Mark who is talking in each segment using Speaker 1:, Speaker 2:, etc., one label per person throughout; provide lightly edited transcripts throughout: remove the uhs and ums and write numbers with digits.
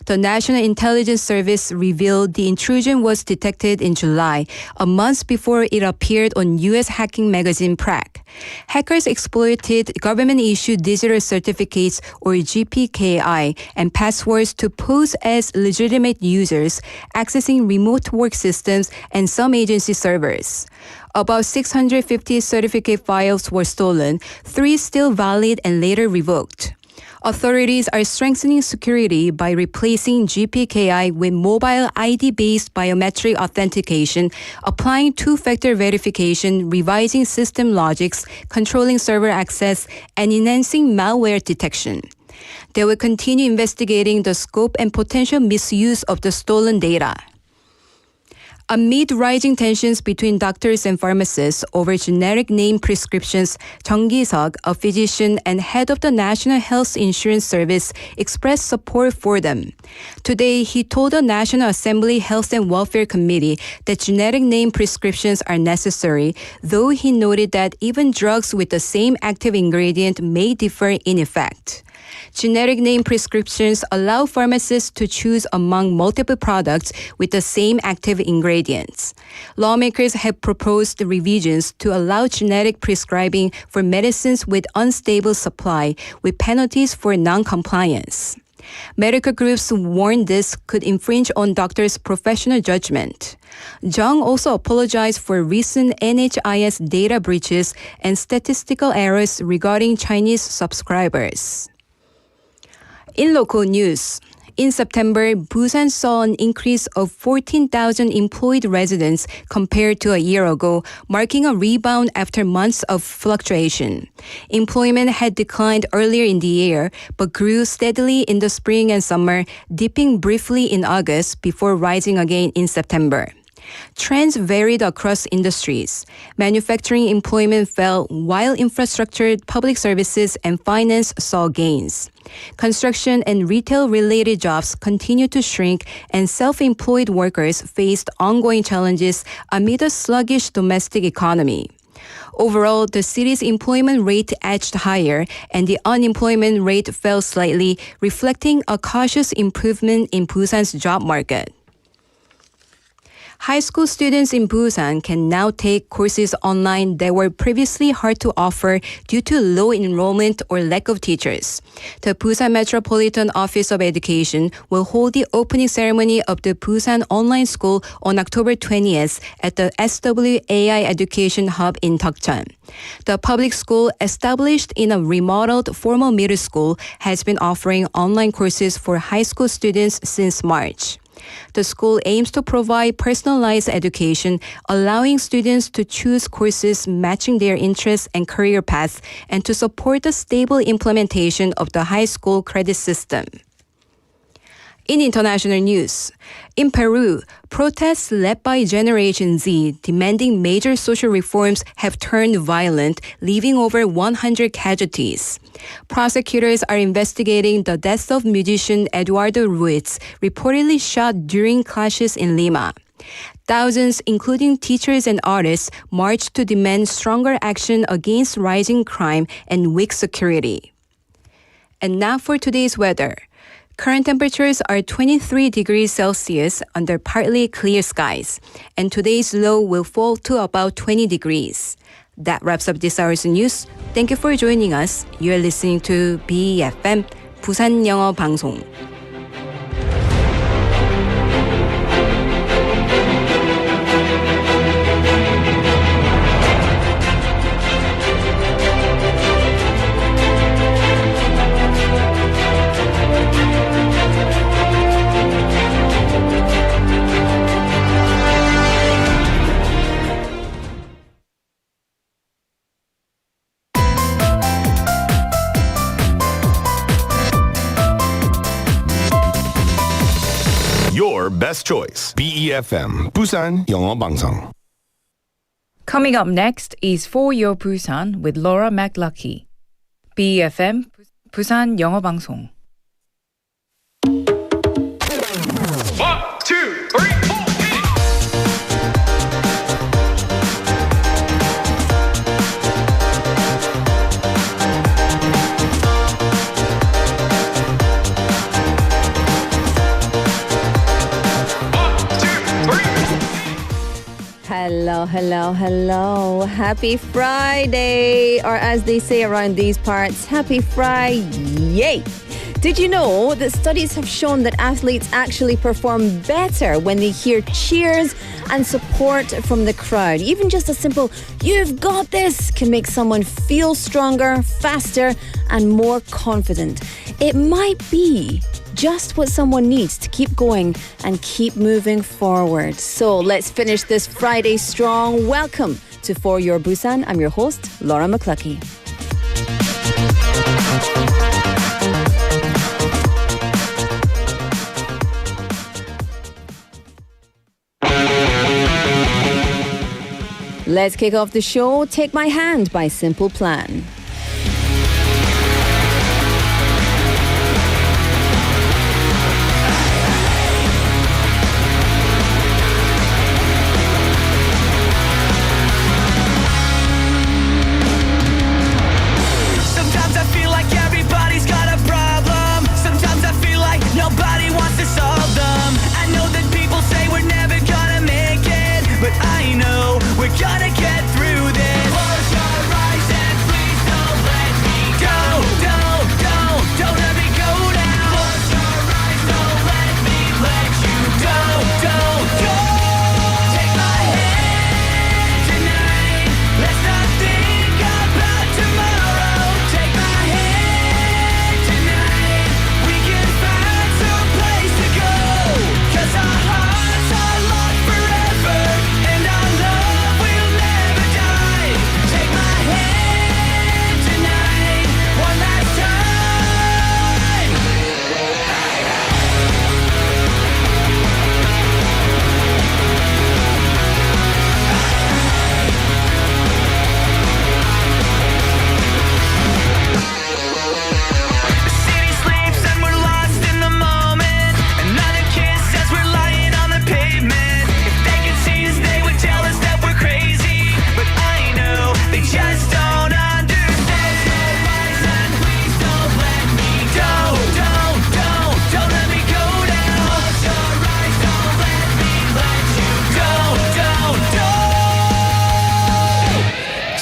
Speaker 1: The National Intelligence Service revealed the intrusion was detected in July, a month before it appeared on U.S. hacking magazine Prague. Hackers exploited government-issued digital certificates or GPKI and passwords to pose as legitimate users, accessing remote work systems and some agency servers. About 650 certificate files were stolen, 3 still valid and later revoked. Authorities are strengthening security by replacing GPKI with mobile ID-based biometric authentication, applying two-factor verification, revising system logics, controlling server access, and enhancing malware detection. They will continue investigating the scope and potential misuse of the stolen data. Amid rising tensions between doctors and pharmacists over generic name prescriptions, Jung Ki-seok, a physician and head of the National Health Insurance Service, expressed support for them. Today, he told the National Assembly Health and Welfare Committee that generic name prescriptions are necessary, though he noted that even drugs with the same active ingredient may differ in effect. Generic name prescriptions allow pharmacists to choose among multiple products with the same active ingredients. Lawmakers have proposed revisions to allow generic prescribing for medicines with unstable supply, with penalties for non-compliance. Medical groups warn this could infringe on doctors' professional judgment. Jung also apologized for recent NHIS data breaches and statistical errors regarding Chinese subscribers. In local news, in September, Busan saw an increase of 14,000 employed residents compared to a year ago, marking a rebound after months of fluctuation. Employment had declined earlier in the year, but grew steadily in the spring and summer, dipping briefly in August before rising again in September. Trends varied across industries. Manufacturing employment fell while infrastructure, public services, and finance saw gains. Construction and retail-related jobs continued to shrink, and self-employed workers faced ongoing challenges amid a sluggish domestic economy. Overall, the city's employment rate edged higher, and the unemployment rate fell slightly, reflecting a cautious improvement in Busan's job market. High school students in Busan can now take courses online that were previously hard to offer due to low enrollment or lack of teachers. The Busan Metropolitan Office of Education will hold the opening ceremony of the Busan Online School on October 20th at the SWAI Education Hub in Deokjeon. The public school, established in a remodeled formal middle school, has been offering online courses for high school students since March. The school aims to provide personalized education, allowing students to choose courses matching their interests and career paths, and to support the stable implementation of the high school credit system. In international news, in Peru, protests led by Generation Z demanding major social reforms have turned violent, leaving over 100 casualties. Prosecutors are investigating the death of musician Eduardo Ruiz, reportedly shot during clashes in Lima. Thousands, including teachers and artists, marched to demand stronger action against rising crime and weak security. And now for today's weather. Current temperatures are 23 degrees Celsius under partly clear skies, and today's low will fall to about 20 degrees. That wraps up this hour's news. Thank you for joining us. You are listening to BEFM, 부산영어방송.
Speaker 2: Your best choice. BEFM, 부산영어방송.
Speaker 3: Coming up next is For Your Busan with Laura McLucky. BEFM, 부산영어방송.
Speaker 2: 1, 2, 3, 4.
Speaker 4: Hello, hello, hello. Happy Friday. Or as they say around these parts, happy Friday. Did you know that studies have shown that athletes actually perform better when they hear cheers and support from the crowd? Even just a simple, "You've got this," can make someone feel stronger, faster, and more confident. It might be just what someone needs to keep going and keep moving forward. So let's finish this Friday strong. Welcome to For Your Busan. I'm your host, Laura McCluckey. Let's kick off the show. Take My Hand by Simple Plan.
Speaker 5: Sometimes I feel like everybody's got a problem. Sometimes I feel like nobody wants to solve them. I know that people say we're never gonna make it, but I know we're gonna get through this. Close your eyes and please don't let me go. Don't let me go now. Close your eyes, don't let me let you go. Take my hand tonight. Let's not think about tomorrow. Take my hand tonight. We can find some place to go. 'Cause our hearts are locked forever, and our love will never die. Take my hand tonight, one last time. The city sleeps and we're lost in the moment. Another kiss as we're lying on the pavement. If they could see us, they would tell us that we're crazy. But I know they just don't understand. And please don't let me go. Don't let me go now. Close your eyes, don't let me let you go.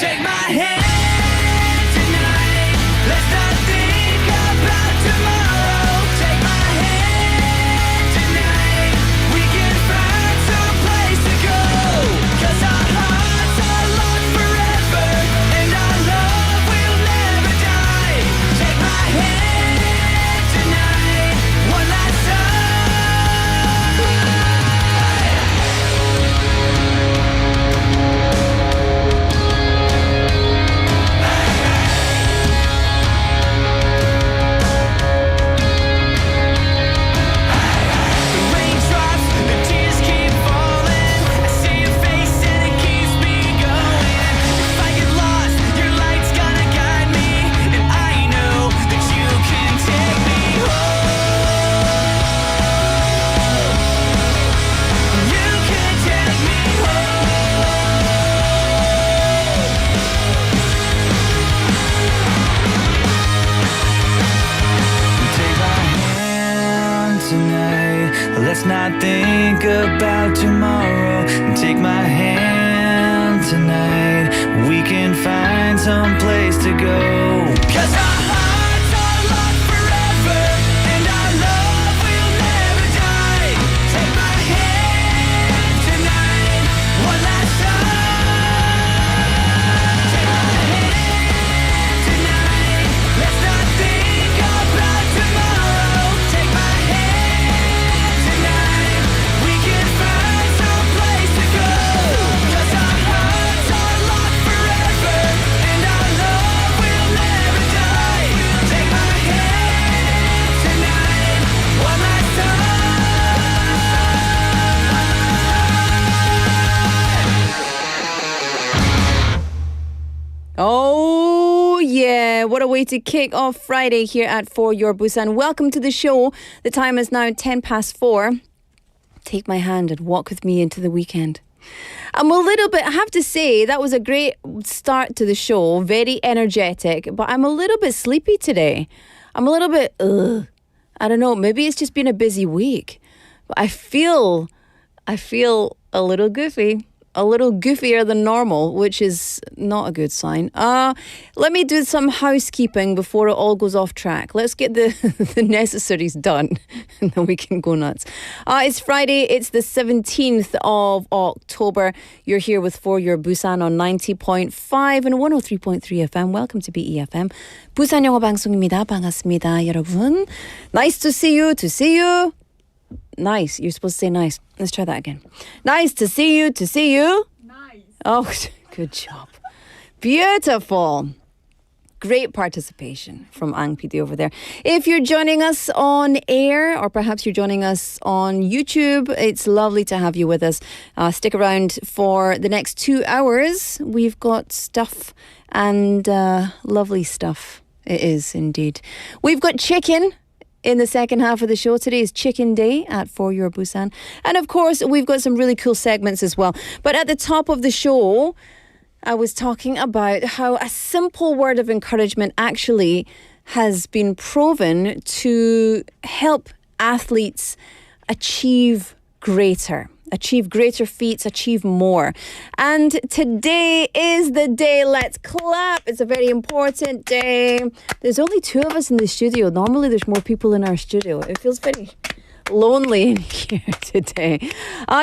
Speaker 5: Take my hand tonight. Let's not think about tomorrow. Take my hand tonight. We can find some place to go. 'Cause our hearts are locked forever, and our love will never die. Take my hand tonight, one last time. The raindrops, the tears keep falling. I see your face and it keeps me going. If I get lost, your light's gonna guide me, and I know that you can take me home. You can take me home. Take my hand tonight. Let's not think about tomorrow. Take my hand tonight. We can find some place to go. 'Cause our hearts are locked forever, and our love will never die. Take my hand tonight, one last time. Take my hand tonight. Let's not think about tomorrow. Take my hand tonight. We can find some place to go. 'Cause our hearts are locked forever, and our love will never die. Take my hand tonight, one last time.
Speaker 4: Oh, yeah. What a way to kick off Friday here at For Your Busan. Welcome to the show. The time is now 4:10. Take my hand and walk with me into the weekend. I'm a little bit, I have to say, that was a great start to the show. Very energetic, but I'm a little bit sleepy today. I'm a little bit, I don't know, maybe it's just been a busy week. But I feel a little goofy. a little goofier than normal, which is not a good sign. Let me do some housekeeping before it all goes off track. Let's get the, the necessaries done and then we can go nuts. It's Friday. It's the 17th of October. You're here with For Your Busan on 90.5 and 103.3 FM. Welcome to BEFM. 부산영어방송입니다. 반갑습니다, 여러분. Nice to see you, to see you. Nice. You're supposed to say nice. Let's try that again. Nice to see you, to see you. Nice. Oh, good job. Beautiful. Great participation from Ang PD over there. If you're joining us on air or perhaps you're joining us on YouTube, it's lovely to have you with us. Stick around for the next 2 hours. We've got stuff and lovely stuff. It is indeed. We've got chicken in the second half of the show. Today is Chicken Day at For Your Busan. And of course, we've got some really cool segments as well. But at the top of the show, I was talking about how a simple word of encouragement actually has been proven to help athletes achieve greater feats, achieve more. And today is the day. Let's clap. It's a very important day. There's only 2 of us in the studio. Normally there's more people in our studio. It feels very lonely in here today.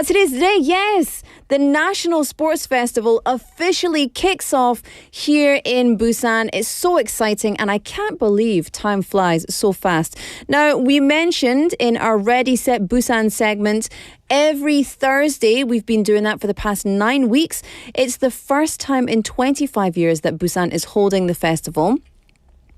Speaker 4: Today's the day, yes. The National Sports Festival officially kicks off here in Busan. It's so exciting and I can't believe time flies so fast. Now, we mentioned in our Ready Set Busan segment, every Thursday, we've been doing that for the past 9 weeks. It's the first time in 25 years that Busan is holding the festival.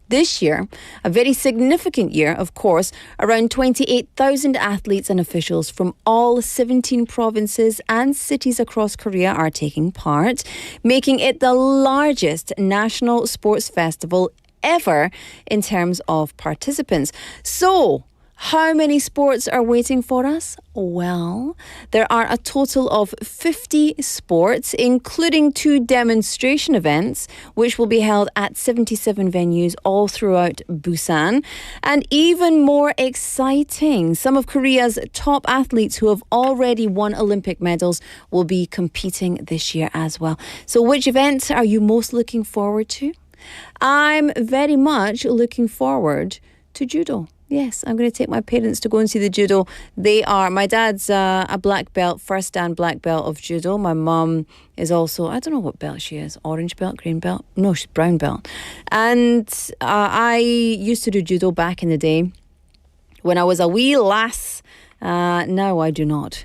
Speaker 4: This year, a very significant year, of course, around 28,000 athletes and officials from all 17 provinces and cities across Korea are taking part, making it the largest national sports festival ever in terms of participants. So, how many sports are waiting for us? Well, there are a total of 50 sports, including 2 demonstration events, which will be held at 77 venues all throughout Busan. And even more exciting, some of Korea's top athletes who have already won Olympic medals will be competing this year as well. So which event are you most looking forward to? I'm very much looking forward to judo. Yes, I'm going to take my parents to go and see the judo. My dad's a black belt, first dan black belt of judo. My mum is also, I don't know what belt she is, orange belt, green belt? No, she's brown belt. And I used to do judo back in the day when I was a wee lass. Now I do not.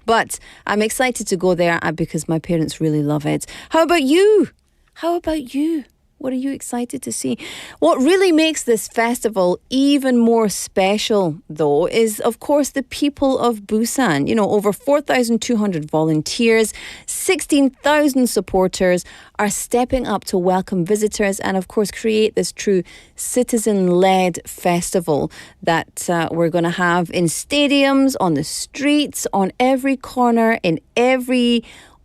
Speaker 4: But I'm excited to go there because my parents really love it. How about you? What are you excited to see? What really makes this festival even more special, though, is, of course, the people of Busan. You know, over 4,200 volunteers, 16,000 supporters are stepping up to welcome visitors and, of course, create this true citizen-led festival that we're going to have in stadiums, on the streets, on every corner, in every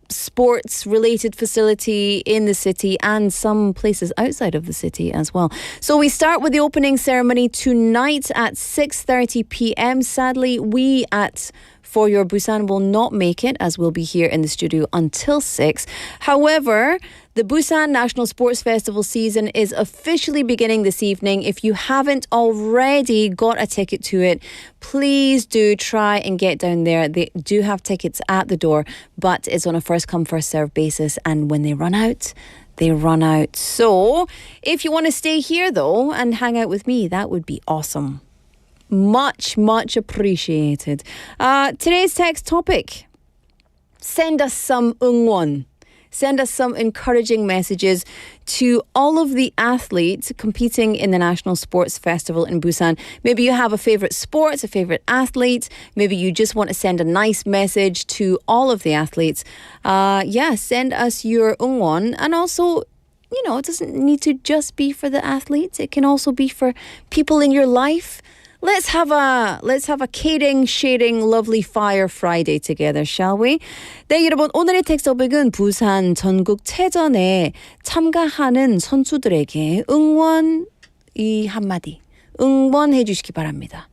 Speaker 4: sports-related facility in the city and some places outside of the city as well. So we start with the opening ceremony tonight at 6:30 p.m. Sadly, we at For Your Busan will not make it as we'll be here in the studio until 6. However, the Busan National Sports Festival season is officially beginning this evening. If you haven't already got a ticket to it, please do try and get down there. They do have tickets at the door, but it's on a first-come, first-served basis. And when they run out, they run out. So if you want to stay here, though, and hang out with me, that would be awesome. Much, much appreciated. Today's text topic. Send us some 응원. Send us some encouraging messages to all of the athletes competing in the National Sports Festival in Busan. Maybe you have a favourite sport, a favourite athlete. Maybe you just want to send a nice message to all of the athletes. Send us your 응원. And also, you know, it doesn't need to just be for the athletes. It can also be for people in your life. Let's have a caring, sharing, lovely fire Friday together, shall we? 네, 여러분, 오늘의 텍스트 토픽은 부산 전국체전에 참가하는 선수들에게 응원 이 한마디 응원해 주시기 바랍니다.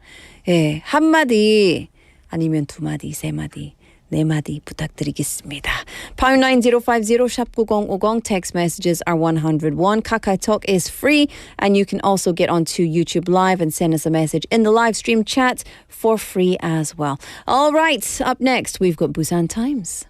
Speaker 4: 예, 한마디 아니면 2마디, 3마디 네 마디 부탁드리겠습니다. Pound 9050 샵 9050 text messages are 101. KakaoTalk is free and you can also get onto YouTube Live and send us a message in the live stream chat for free as well. All right, up next we've got Busan Times.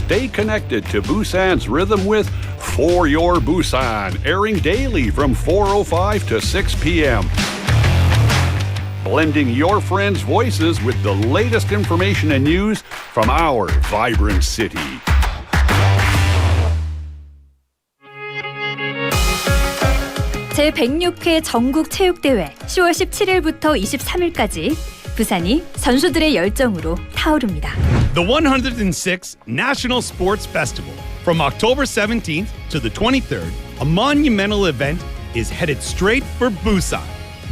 Speaker 6: Stay connected to Busan's rhythm with For Your Busan, airing daily from 4:05 to 6 p.m. Blending your friends' voices with the latest information and news from our vibrant city.
Speaker 7: 제106회 전국체육대회 10월 17일부터 23일까지 부산이 선수들의 열정으로 타오릅니다.
Speaker 8: The 106th National Sports Festival. From October 17th to the 23rd, a monumental event is headed straight for Busan.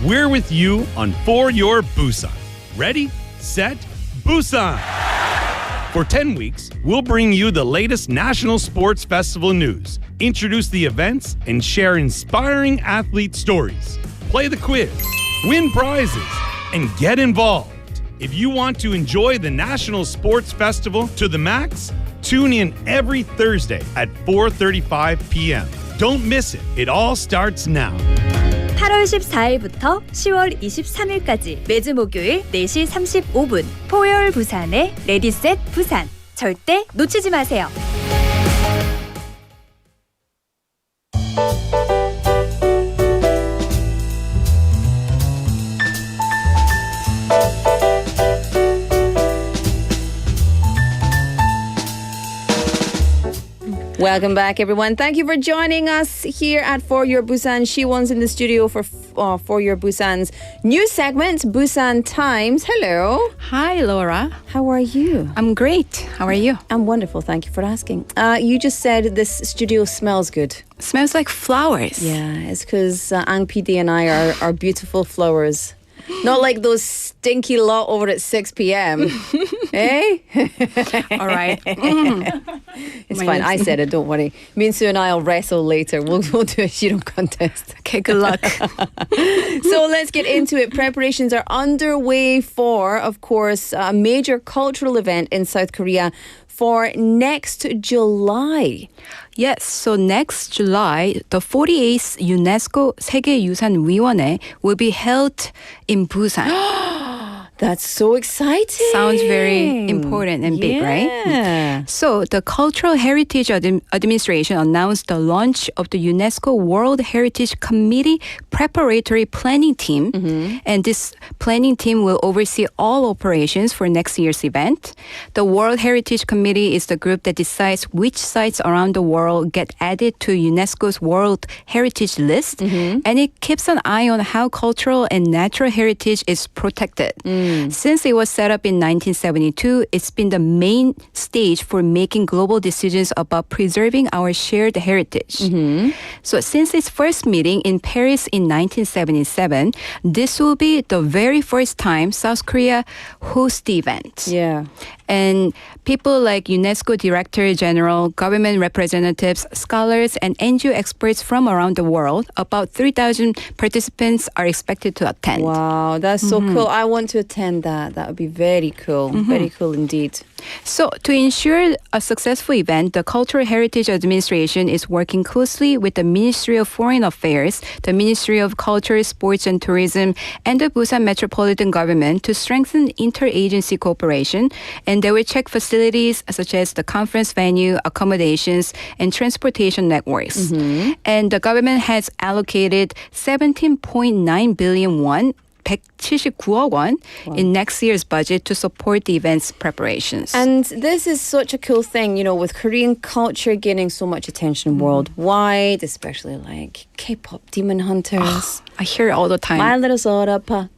Speaker 8: We're with you on For Your Busan. Ready, set, Busan! For 10 weeks, we'll bring you the latest National Sports Festival news, introduce the events, and share inspiring athlete stories. Play the quiz, win prizes, and get involved. If you want to enjoy the National Sports Festival to the max, tune in every Thursday at 4:35 p.m. Don't miss it. It all starts now.
Speaker 7: 8월 14일부터 10월 23일까지 매주 목요일 4시 35분 포열 부산의 레디셋 부산. 절대 놓치지 마세요.
Speaker 4: Welcome back, everyone. Thank you for joining us here at For Your Busan. Siwon's in the studio for For Your Busan's new segment, Busan Times. Hello.
Speaker 1: Hi, Laura.
Speaker 4: How are you?
Speaker 1: I'm great. How are you?
Speaker 4: I'm wonderful. Thank you for asking. You just said this studio smells good.
Speaker 1: Smells like flowers.
Speaker 4: Yeah, it's because Ang PD and I are beautiful flowers. Not like those stinky lot over at 6 p.m. Eh?
Speaker 1: All right.
Speaker 4: It's fine. I said it. Don't worry. Me and Sue and I will wrestle later. We'll do a shiro contest.
Speaker 1: Okay, good luck.
Speaker 4: So let's get into it. Preparations are underway for, of course, a major cultural event in South Korea for next July.
Speaker 1: Yes, so next July, the 48th UNESCO 세계유산위원회 will be held in Busan.
Speaker 4: That's so exciting.
Speaker 1: Sounds very important and big, right?
Speaker 4: Yeah.
Speaker 1: So the Cultural Heritage Administration announced the launch of the UNESCO World Heritage Committee Preparatory Planning Team. And this planning team will oversee all operations for next year's event. The World Heritage Committee is the group that decides which sites around the world get added to UNESCO's World Heritage List. And it keeps an eye on how cultural and natural heritage is protected. Since it was set up in 1972, it's been the main stage for making global decisions about preserving our shared heritage. So since its first meeting in Paris in 1977, this will be the very first time South Korea hosts the event.
Speaker 4: Yeah.
Speaker 1: And people like UNESCO Director General, government representatives, scholars, and NGO experts from around the world, about 3,000 participants are expected to attend.
Speaker 4: Wow, that's so cool. I want to attend that. That would be very cool. Very cool indeed.
Speaker 1: So to ensure a successful event, the Cultural Heritage Administration is working closely with the Ministry of Foreign Affairs, the Ministry of Culture, Sports and Tourism, and the Busan Metropolitan Government to strengthen interagency cooperation. And they will check facilities such as the conference venue, accommodations, and transportation networks. And the government has allocated 17.9 billion won, 179억 won in next year's budget to support the event's preparations.
Speaker 4: And this is such a cool thing, you know, with Korean culture gaining so much attention worldwide, especially like K-pop Demon Hunters.
Speaker 1: I hear it all the time.
Speaker 4: My Little Sorapa.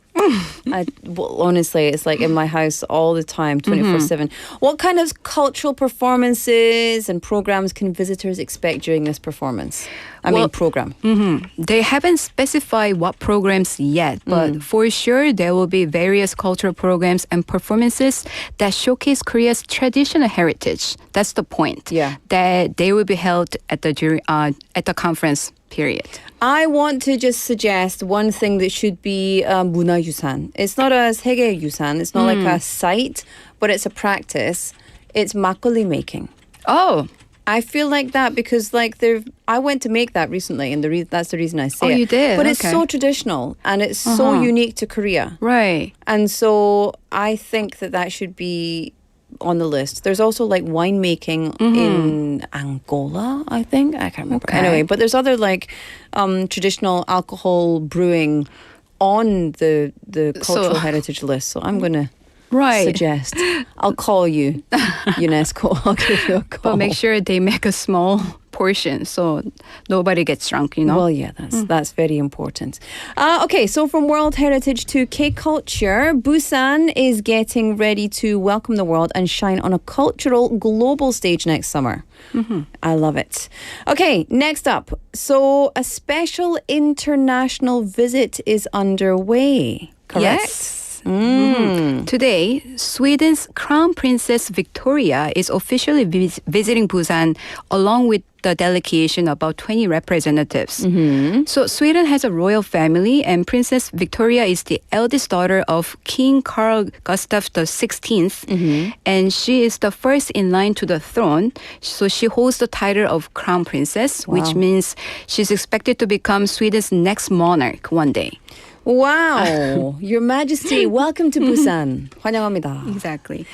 Speaker 4: Honestly, it's like in my house all the time, 24/7. What kind of cultural performances and programs can visitors expect during this performance? Program.
Speaker 1: They haven't specified what programs yet, but for sure there will be various cultural programs and performances that showcase Korea's traditional heritage. That's the point.
Speaker 4: Yeah.
Speaker 1: That they will be held at the conference period.
Speaker 4: I want to just suggest one thing that should be 문화유산. It's not a 세계유산. It's not like a site, but it's a practice. It's 막걸리 making.
Speaker 1: Oh,
Speaker 4: I feel like that because I went to make that recently, and that's the reason I say it.
Speaker 1: you did?
Speaker 4: But it's
Speaker 1: Okay.
Speaker 4: so traditional, and it's so unique to Korea.
Speaker 1: right.
Speaker 4: And so I think that should be on the list. There's also like winemaking in Angola, I think. I can't remember.
Speaker 1: Okay.
Speaker 4: Anyway, but there's other like traditional alcohol brewing on the cultural heritage list. So I'm going to suggest. I'll call you, UNESCO. I'll give you a call.
Speaker 1: But make sure they make a small portion so nobody gets drunk,
Speaker 4: Well, yeah, that's very important. Okay, so from World Heritage to K-Culture, Busan is getting ready to welcome the world and shine on a cultural global stage next summer. I love it. Okay, next up. So a special international visit is underway, correct?
Speaker 1: Yes. Today, Sweden's Crown Princess Victoria is officially visiting Busan along with the delegation, about 20 representatives. So Sweden has a royal family, and Princess Victoria is the eldest daughter of King Carl Gustaf XVI, and she is the first in line to the throne. So she holds the title of Crown Princess, which means she's expected to become Sweden's next monarch one day.
Speaker 4: Wow, Your Majesty, welcome to Busan. 환영합니다.
Speaker 1: Exactly.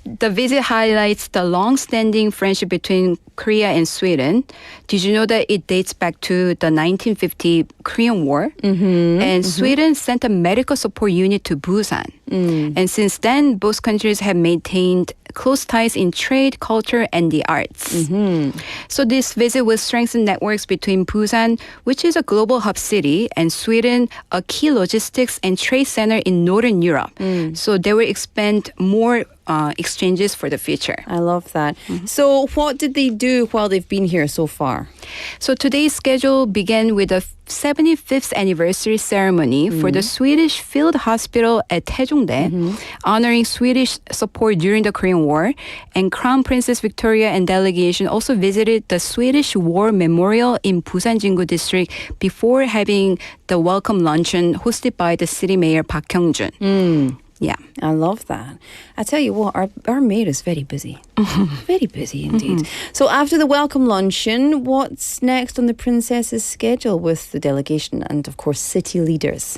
Speaker 1: The visit highlights the long-standing friendship between Korea and Sweden. Did you know that it dates back to the 1950 Korean War? And Sweden sent a medical support unit to Busan. And since then, both countries have maintained close ties in trade, culture, and the arts. So this visit will strengthen networks between Busan, which is a global hub city, and Sweden, a key logistics and trade center in Northern Europe. So they will expand more exchanges for the future.
Speaker 4: I love that. So what did they do while they've been here so far?
Speaker 1: So today's schedule began with a 75th anniversary ceremony for the Swedish Field Hospital at Taejongdae, honoring Swedish support during the Korean War. And Crown Princess Victoria and delegation also visited the Swedish War Memorial in Busan District before having the welcome luncheon hosted by the city mayor Park Hyung-jun. Yeah.
Speaker 4: I love that. I tell you what, our mayor is very busy. Very busy indeed. So after the welcome luncheon, what's next on the princess's schedule with the delegation and, of course, city leaders?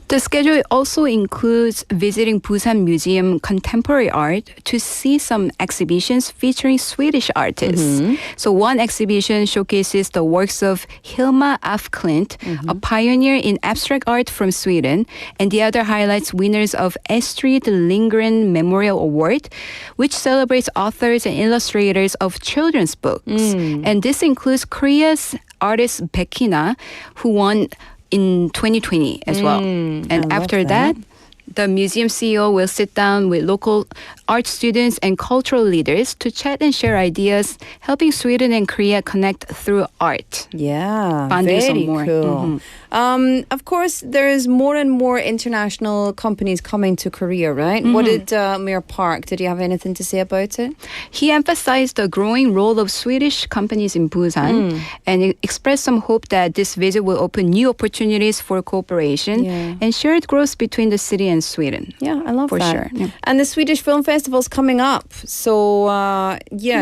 Speaker 1: The schedule also includes visiting Busan Museum Contemporary Art to see some exhibitions featuring Swedish artists. So one exhibition showcases the works of Hilma af Klint, a pioneer in abstract art from Sweden, and the other highlights winners of Astrid Lindgren Memorial Award, which celebrates authors and illustrators of children's books. And this includes Korea's artist Bekina, who won in 2020 as well. And after that, the museum CEO will sit down with local art students and cultural leaders to chat and share ideas, helping Sweden and Korea connect through art.
Speaker 4: Yeah,
Speaker 1: Bonding some
Speaker 4: very
Speaker 1: more.
Speaker 4: cool. Of course, there's more and more international companies coming to Korea, right? What did Mayor Park, did he have anything to say about it?
Speaker 1: He emphasized the growing role of Swedish companies in Busan and expressed some hope that this visit will open new opportunities for cooperation and shared growth between the city and Sweden.
Speaker 4: Yeah, I love
Speaker 1: For
Speaker 4: that.
Speaker 1: sure, yeah.
Speaker 4: And the Swedish Film Festival's coming up. So,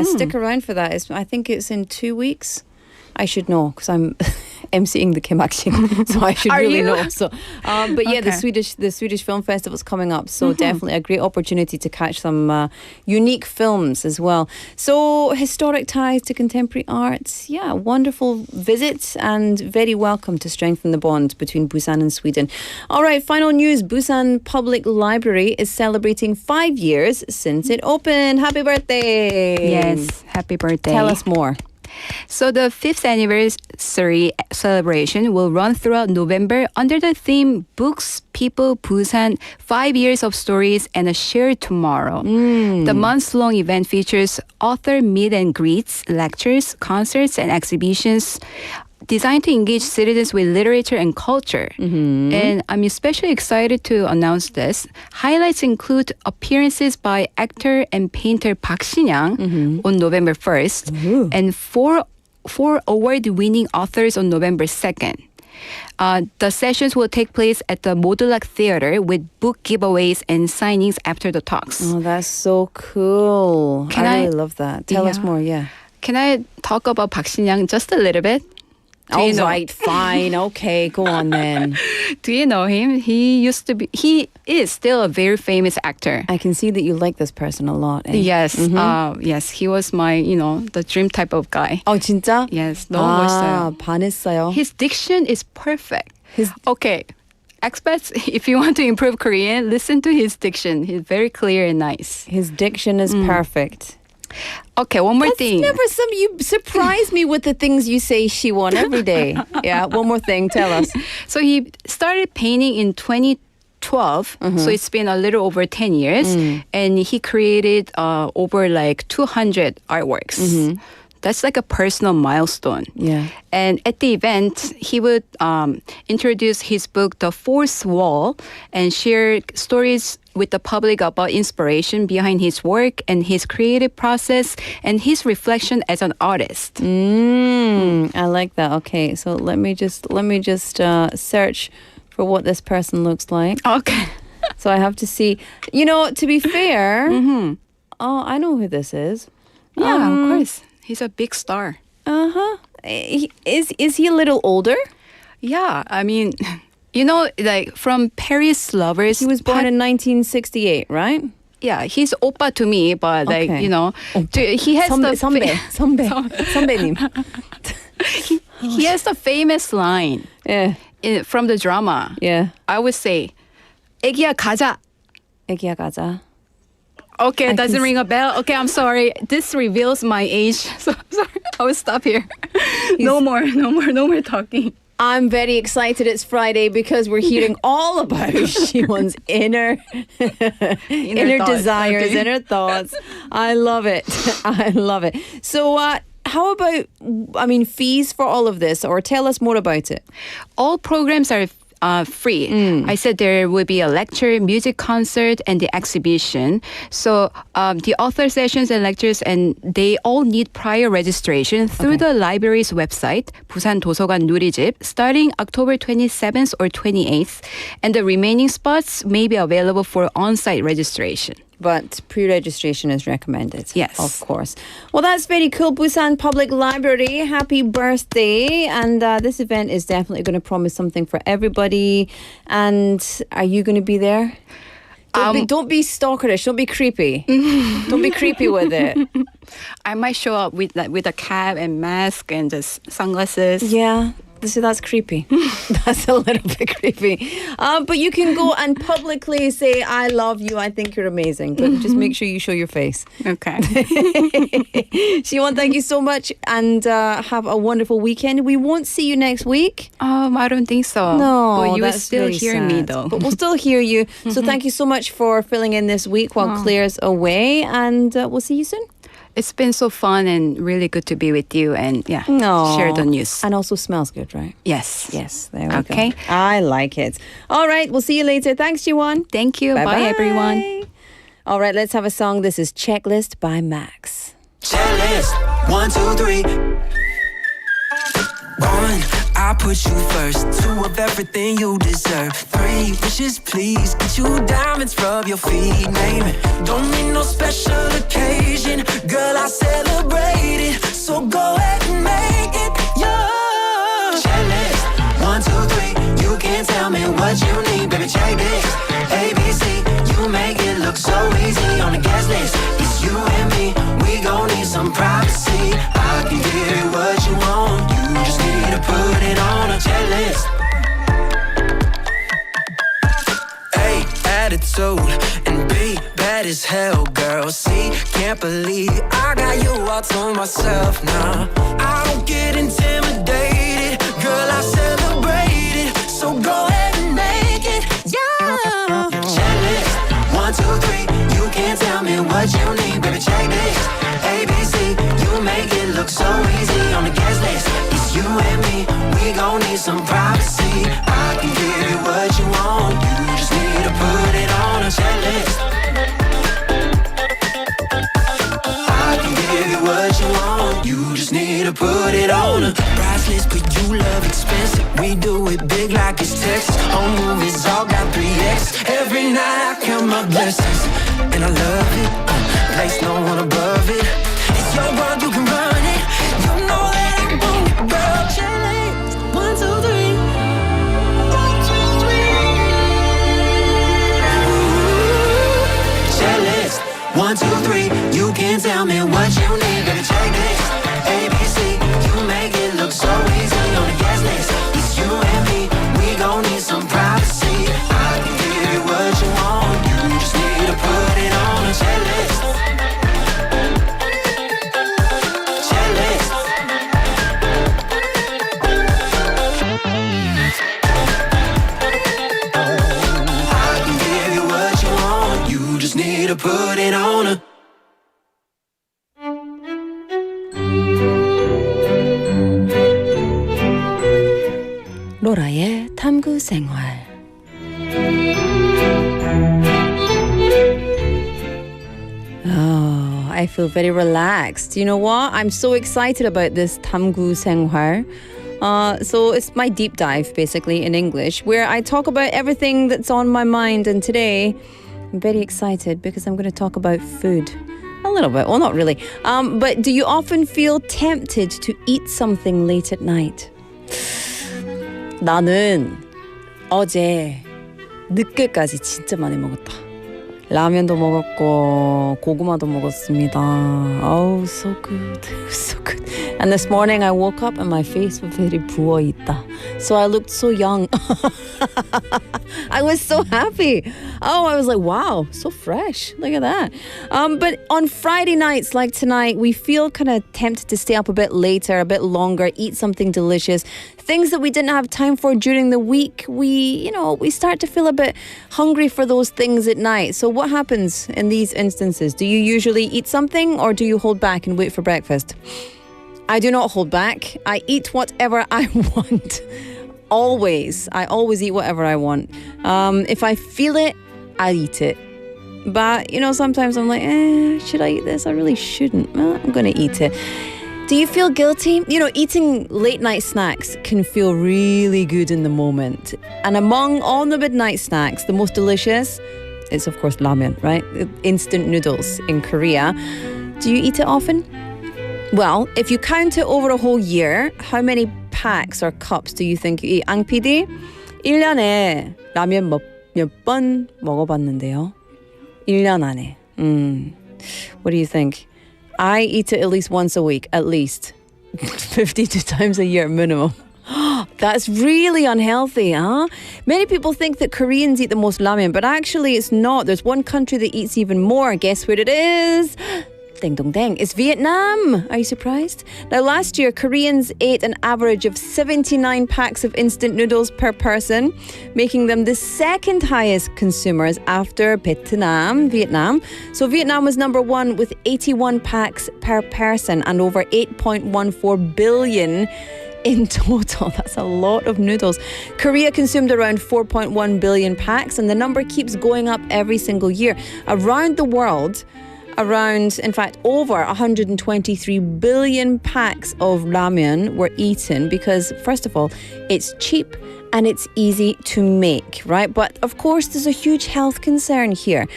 Speaker 4: stick around for that. I think it's in 2 weeks. I should know because I'm emceeing the Kimaksing, so I should
Speaker 1: Are
Speaker 4: really
Speaker 1: you?
Speaker 4: know. So, but yeah,
Speaker 1: Okay.
Speaker 4: the Swedish Film Festival's coming up, so definitely a great opportunity to catch some unique films as well. So historic ties to contemporary arts, yeah, wonderful visit and very welcome to strengthen the bond between Busan and Sweden. All right, final news: Busan Public Library is celebrating 5 years since it opened. Happy birthday!
Speaker 1: Yes, happy birthday.
Speaker 4: Tell us more.
Speaker 1: So the 5th anniversary celebration will run throughout November under the theme Books, People, Busan, 5 years of stories and a shared tomorrow. The months-long event features author meet and greets, lectures, concerts, and exhibitions designed to engage citizens with literature and culture. And I'm especially excited to announce this. Highlights include appearances by actor and painter Park Shin-young on November 1st and 4 4 award-winning authors on November 2nd. The sessions will take place at the Modulak Theater with book giveaways and signings after the talks.
Speaker 4: Oh, that's so cool. I really love that. Tell us more, yeah.
Speaker 1: Can I talk about Park Shin-young just a little bit?
Speaker 4: All right, fine. Okay, go on then.
Speaker 1: Do you know him? He is still a very famous actor.
Speaker 4: I can see that you like this person a lot. Eh?
Speaker 1: Yes, yes, he was my, the dream type of guy.
Speaker 4: Oh, 진짜?
Speaker 1: Yes, 너무 멋있어요.
Speaker 4: 반했어요.
Speaker 1: His diction is perfect. Okay, experts, if you want to improve Korean, listen to his diction. He's very clear and nice.
Speaker 4: His diction is perfect.
Speaker 1: Okay, one more thing.
Speaker 4: You surprise me with the things you say, Siwon, every day. Yeah, one more thing. Tell us.
Speaker 1: So he started painting in 2012. So it's been a little over 10 years. And he created over like 200 artworks. That's like a personal milestone.
Speaker 4: Yeah.
Speaker 1: And at the event, he would introduce his book, The Fourth Wall, and share stories with the public about inspiration behind his work and his creative process and his reflection as an artist.
Speaker 4: I like that. Okay, so let me just search for what this person looks like.
Speaker 1: Okay.
Speaker 4: So I have to see. To be fair, oh, I know who this is.
Speaker 1: Yeah, of course. He's a big star.
Speaker 4: Is he a little older?
Speaker 1: Yeah, I mean, like from Paris Lovers.
Speaker 4: He was born in 1968, right?
Speaker 1: Yeah, he's oppa to me, but like,
Speaker 4: Okay.
Speaker 1: he has
Speaker 4: 선배님.
Speaker 1: he has the famous line
Speaker 4: Yeah,
Speaker 1: from the drama.
Speaker 4: yeah.
Speaker 1: I would say, 애기야 가자.
Speaker 4: 애기야 가자.
Speaker 1: Okay, it doesn't ring a bell. Okay, I'm sorry. This reveals my age. So sorry. I will stop here. No more talking.
Speaker 4: I'm very excited it's Friday because we're hearing all about Siwon's inner
Speaker 1: thoughts,
Speaker 4: desires,
Speaker 1: okay.
Speaker 4: inner thoughts. I love it. I love it. So how about, fees for all of this, or tell us more about it?
Speaker 1: All programs are free. I said there will be a lecture, music concert, and the exhibition. So the author sessions and lectures, and they all need prior registration through the library's website, 부산 도서관 누리집, starting October 27th or 28th. And the remaining spots may be available for on-site registration.
Speaker 4: But pre-registration is recommended.
Speaker 1: Yes.
Speaker 4: Of course. Well, that's very cool. Busan Public Library, happy birthday. And this event is definitely going to promise something for everybody. And are you going to be there? Don't be stalkerish. Don't be creepy. Don't be creepy with it.
Speaker 1: I might show up with a cap and mask and just sunglasses.
Speaker 4: Yeah. So that's creepy. That's a little bit creepy. But you can go and publicly say, I love you. I think you're amazing. But just make sure you show your face.
Speaker 1: Okay.
Speaker 4: Siwon, thank you so much. And have a wonderful weekend. We won't see you next week.
Speaker 1: I don't think so.
Speaker 4: No,
Speaker 1: but you will
Speaker 4: that's
Speaker 1: still
Speaker 4: very
Speaker 1: hear me
Speaker 4: sad.
Speaker 1: though.
Speaker 4: But we'll still hear you. So thank you so much for filling in this week while Claire's away. And we'll see you soon.
Speaker 1: It's been so fun and really good to be with you and
Speaker 4: No.
Speaker 1: share the news.
Speaker 4: And also smells good, right?
Speaker 1: Yes.
Speaker 4: Yes, there we
Speaker 1: Okay.
Speaker 4: go. I like it. All right, we'll see you later. Thanks, Siwon.
Speaker 1: Thank you. Bye everyone.
Speaker 4: All right, let's have a song. This is Checklist by Max.
Speaker 5: Checklist 1, 2, 3. 1, I put you first. 2 of everything you deserve. 3 wishes, please. Get you diamonds, rub your feet. Name it. Don't need no special occasion. Girl, I celebrate it. So go ahead and make it yours. Checklist 1, 2, 3. You can't tell me what you need, baby. Check this. ABC. You make it look so easy on the guest list. It's you and me. We gon' need some privacy. I can give you what you want. You just need to put it on a checklist. A, attitude, and B, bad as hell, girl. C, can't believe I got you all to myself now. I don't get intimidated, girl, I celebrate it. So go ahead and make it, yeah. Checklist 1, 2, 3. You can't tell me what you need, baby. Check this. ABC, you make it look so easy on the guest list. It's you and me, we gon' need some privacy. I can give you what you want, you just need to put it on a checklist. I can give you what you want, you just need need to put it on her. Priceless, but you love expensive. We do it big like it's Texas. Home movies all got 3X. Every night I count my blessings, and I love it. Place no one above it. It's your world, you can run it. You know that I want it, girl. Challenge, 1, 2, 3. 1, 2, 3. Challenge, 1, 2, 3. You can tell me what you need, baby. Check this. ABC, you make it look so easy on the guest list. It's you and me. We gon' need some privacy. I can give you what you want. You just need to put it on a checklist. Checklist. I can give you what you want. You just need to put it on a.
Speaker 4: 로라의 탐구생활. Oh, I feel very relaxed. You know what? I'm so excited about this 탐구생활. So it's my deep dive, basically, in English, where I talk about everything that's on my mind. And today, I'm very excited because I'm going to talk about food. A little bit. Well, not really. But do you often feel tempted to eat something late at night? 나는 어제 늦게까지 진짜 많이 먹었다. 라면도 먹었고 고구마도 먹었습니다. Oh, so good. So good. And this morning I woke up and my face was very 부어있다. So I looked so young. I was so happy. Oh, I was like, wow, so fresh. Look at that. But on Friday nights like tonight, we feel kind of tempted to stay up a bit later, a bit longer, eat something delicious. Things that we didn't have time for during the week, we start to feel a bit hungry for those things at night. So what happens in these instances? Do you usually eat something or do you hold back and wait for breakfast? I do not hold back. I eat whatever I want. Always. I always eat whatever I want. If I feel it, I'll eat it. But, sometimes I'm like, should I eat this? I really shouldn't. Well, I'm going to eat it. Do you feel guilty? Eating late night snacks can feel really good in the moment. And among all the midnight snacks, the most delicious is, of course, ramen, right? Instant noodles in Korea. Do you eat it often? Well, if you count it over a whole year, how many packs or cups do you think you eat? 앙 PD? 1년에 라면 몇 번 먹어봤는데요? 1년 안에. What do you think? I eat it at least once a week, at least. 52 times a year minimum. That's really unhealthy, huh? Many people think that Koreans eat the most ramen, but actually it's not. There's one country that eats even more. Guess where it is? Ding dong ding. It's Vietnam. Are you surprised? Now, last year, Koreans ate an average of 79 packs of instant noodles per person, making them the second highest consumers after Vietnam. So Vietnam was number one with 81 packs per person and over 8.14 billion in total. That's a lot of noodles. Korea consumed around 4.1 billion packs, and the number keeps going up every single year. Around the world, over 123 billion packs of ramen were eaten because, first of all, it's cheap and it's easy to make, right? But of course, there's a huge health concern here.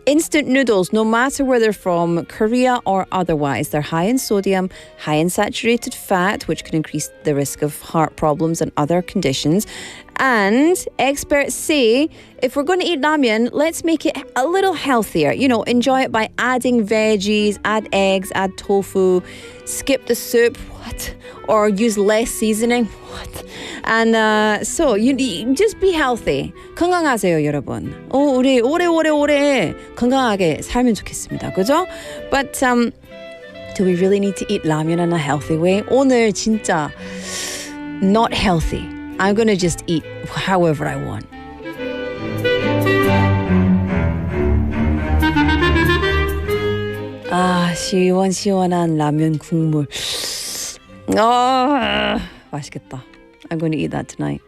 Speaker 4: Instant noodles, no matter where they're from, Korea or otherwise, they're high in sodium, high in saturated fat, which can increase the risk of heart problems and other conditions. And experts say, if we're going to eat ramen, let's make it a little healthier. Enjoy it by adding veggies, add eggs, add tofu, skip the soup, or use less seasoning, And so you just be healthy. 건강하세요, 여러분. 우리 오래 건강하게 살면 좋겠습니다. 그죠? But do we really need to eat ramen in a healthy way? 오늘 진짜 not healthy. I'm going to just eat however I want. 시원시원한 라면 국물. 맛있겠다. I'm going to eat that tonight.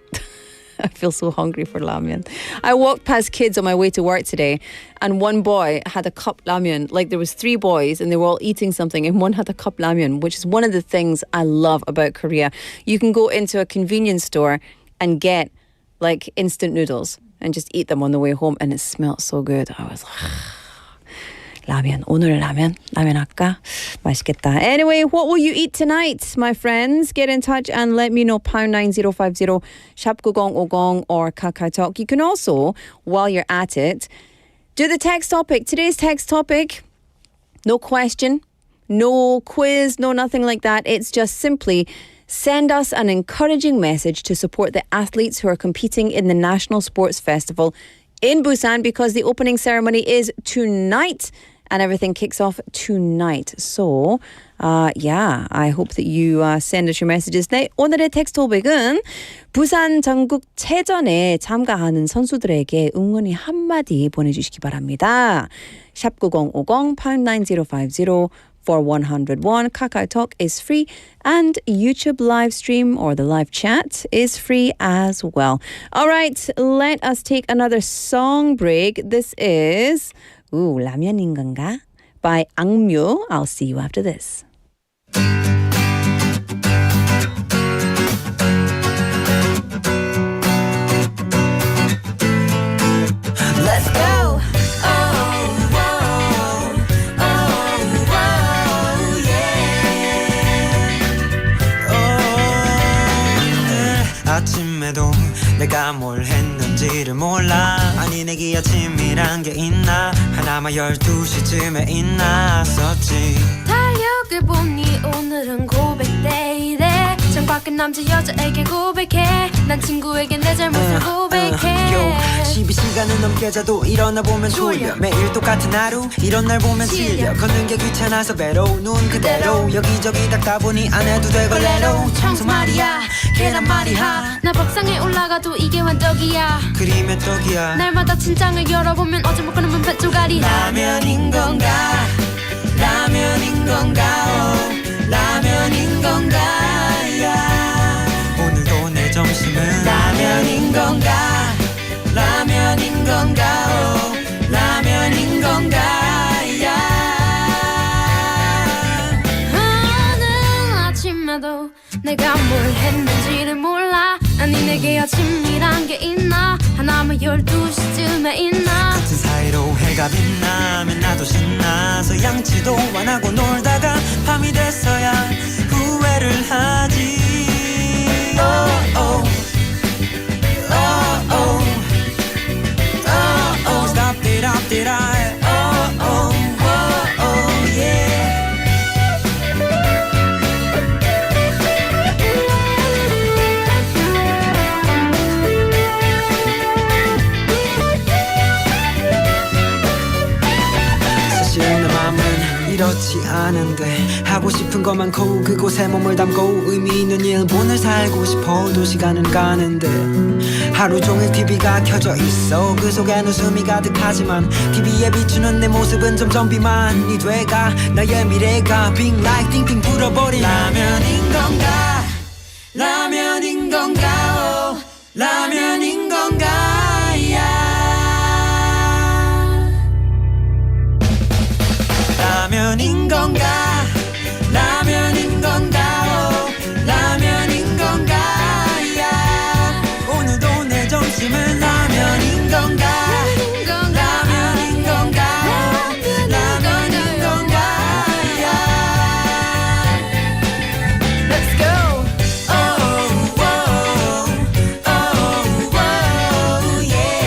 Speaker 4: I feel so hungry for ramen. I walked past kids on my way to work today, and one boy had a cup ramen. Like there was 3 boys, and they were all eating something, and one had a cup ramen, which is one of the things I love about Korea. You can go into a convenience store and get like instant noodles and just eat them on the way home, and it smelled so good. I was like, 라면. 오늘 라면 할까? 맛있겠다. Anyway, what will you eat tonight, my friends? Get in touch and let me know. pound 9050 샵 9050 or KakaoTalk. You can also, while you're at it, do the text topic. Today's text topic, no question, no quiz, no nothing like that. It's just simply send us an encouraging message to support the athletes who are competing in the National Sports Festival in Busan, because the opening ceremony is tonight and everything kicks off tonight. So, I hope that you send us your messages. 네, 오늘의 텍스트 토픽은 부산전국체전에 참가하는 선수들에게 응원의 한마디 보내주시기 바랍니다. 샵 9050, pound 9050 for 101. KakaoTalk is free and YouTube live stream or the live chat is free as well. All right, let us take another song break. This is 라면인 건가? By 악뮤. I'll see you after this.
Speaker 5: Let's go.
Speaker 9: 아침에도 내가 뭘 했는지를 몰라. 아니 내게 아침이란 게 있나. 하나만 12시쯤에 있나었지.
Speaker 10: 달력을 보니 오늘은 고백데이래. 창밖에 남자 여자에게 고백해. 난 친구에게 내 잘못을 고백해.
Speaker 9: 12시간은 넘게 자도 일어나 보면 졸려. 매일 똑같은 하루 이런 날 보면 질려. 걷는 게 귀찮아서 외로운 눈 그대로. 여기저기 닦다 보니 안 해도 될 걸레로. 청소 말이야 계란 말이야.
Speaker 10: 나 밥상에 올라가도 이게 환적이야.
Speaker 9: 그림의 떡이야.
Speaker 10: 날마다 침장을 열어보면 어제 먹고 남은 뱃조가리.
Speaker 5: 라면인 건가 라면인 건가 라면인 건가
Speaker 9: 오늘도 내 점심은
Speaker 5: 라면인 건가 라면인 건가 라면인 건가
Speaker 10: 오늘 아침에도 내가 뭘 했는지를 몰라. 아니 내게 아침이란 게 있나. 하나만 12시쯤에 있나.
Speaker 9: 같은 사이로 해가 빛나면 나도 신나서 양치도 안 하고 놀다가 밤이 됐어야 후회를 하지. Oh, oh. Oh, oh. Oh, oh. Stop it, up it, I. Oh, oh. Oh, oh, yeah. 이렇지 않은데 하고 싶은 것 많고 그곳에 몸을 담고 의미 있는 일본을 살고 싶어도 시간은 가는데 하루 종일 TV가 켜져 있어. 그 속엔 웃음이 가득하지만 TV에 비추는 내 모습은 점점 비만이 돼가. 나의 미래가 빙 like 띵띵 불어버린 라면인 건가 라면인 건가 라면인 건가 라면인 건가 라면인 건가 라면인 건가 오늘도 내 점심은 라면인 건가 라면인 건가 라면인 건가
Speaker 10: Let's go.
Speaker 5: Oh, oh, oh, oh, yeah.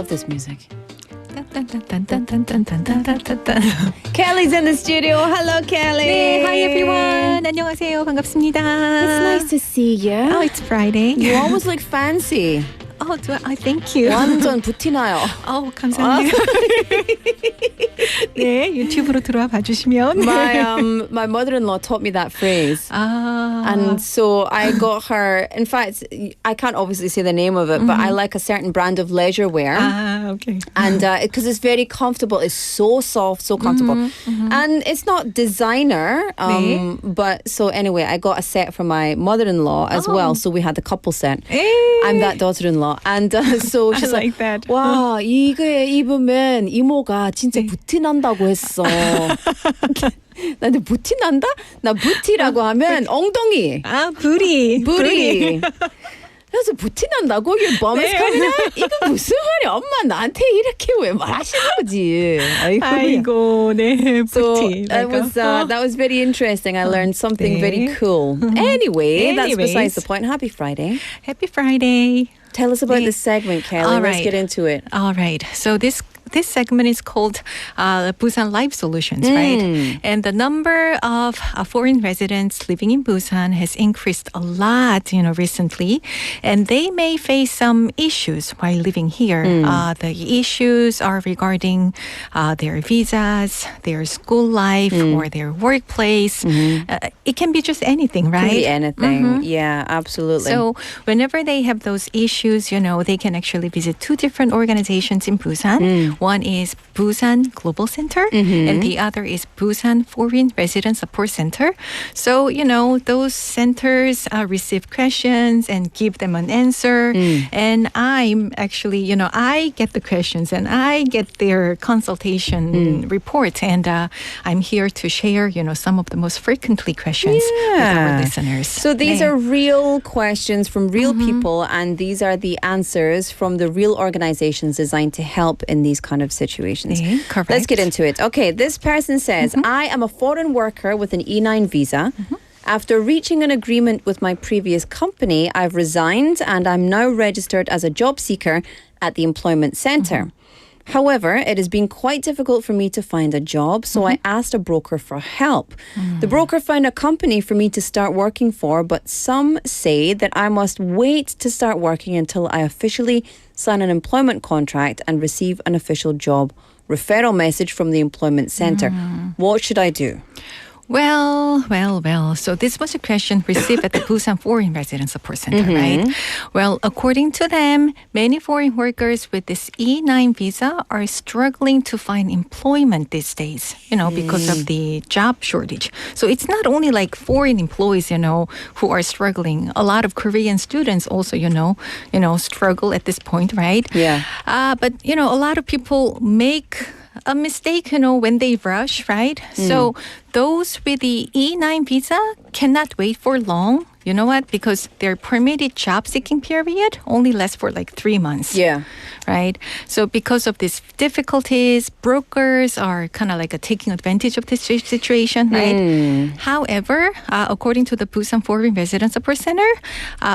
Speaker 4: This music. Kelly's in the studio. Hello, Kelly.
Speaker 1: 네, hi everyone. 안녕하세요. 반갑습니다.
Speaker 4: It's nice to see you.
Speaker 1: Oh, it's Friday.
Speaker 4: You always look fancy.
Speaker 11: thank you.
Speaker 4: 완전 부티나요.
Speaker 11: 감사합니다. 네, 유튜브로 들어와 봐주시면.
Speaker 4: My mother-in-law taught me that phrase. And so I got her, in fact, I can't obviously say the name of it, but I like a certain brand of leisure wear.
Speaker 11: Okay.
Speaker 4: And because it's very comfortable, it's so soft, so comfortable. And it's not designer, but so anyway, I got a set for my mother-in-law as well. So we had the couple set. I'm that daughter-in-law. And so she's
Speaker 11: like that.
Speaker 4: 와, 이게 입으면 이모가 진짜 부티 난다고 했어. 나한테 부티 난다? 나 부티라고 하면 엉덩이.
Speaker 11: 부리.
Speaker 4: 그래서 부티 난다고? Your bum is coming out? 이거 무슨 말이야? 엄마 나한테 이렇게 왜 말하시는 거지?
Speaker 11: 아이고, 네,
Speaker 4: So
Speaker 11: 부티.
Speaker 4: that was very interesting. I learned something very cool. Anyway, that's besides the point. Happy Friday.
Speaker 11: Happy Friday.
Speaker 4: Tell us about this segment, Kelly.
Speaker 11: All
Speaker 4: Let's
Speaker 11: right.
Speaker 4: get into it.
Speaker 11: All right. So this segment is called Busan Life Solutions, right? And the number of foreign residents living in Busan has increased a lot, recently. And they may face some issues while living here. The issues are regarding their visas, their school life, or their workplace. It can be just anything, right?
Speaker 4: Can be anything. Yeah, absolutely.
Speaker 11: So whenever they have those issues, they can actually visit two different organizations in Busan. One is Busan Global Center, and the other is Busan Foreign Resident Support Center. So, those centers receive questions and give them an answer. And I'm actually, I get the questions and I get their consultation report. And I'm here to share, some of the most frequently questions with our listeners.
Speaker 4: So these are real questions from real people, and these are the answers from the real organizations designed to help in these kind of situations.
Speaker 11: Correct.
Speaker 4: Let's get into it. Okay, this person says, I am a foreign worker with an E9 visa. After reaching an agreement with my previous company, I've resigned and I'm now registered as a job seeker at the employment center. However, it has been quite difficult for me to find a job, so I asked a broker for help. The broker found a company for me to start working for, but some say that I must wait to start working until I officially sign an employment contract and receive an official job referral message from the employment center. What should I do?
Speaker 11: Well. So this was a question received at the Busan Foreign Resident Support Center, right? Well, according to them, many foreign workers with this E9 visa are struggling to find employment these days, because of the job shortage. So it's not only like foreign employees, who are struggling. A lot of Korean students also, struggle at this point, right?
Speaker 4: Yeah.
Speaker 11: But, a lot of people make a mistake, when they rush, right? So those with the E9 visa cannot wait for long. You know what? Because their permitted job seeking period only lasts for like 3 months.
Speaker 4: Yeah.
Speaker 11: Right? So because of these difficulties, brokers are kind of like taking advantage of this situation, right? However, according to the Busan Foreign Resident Support Center,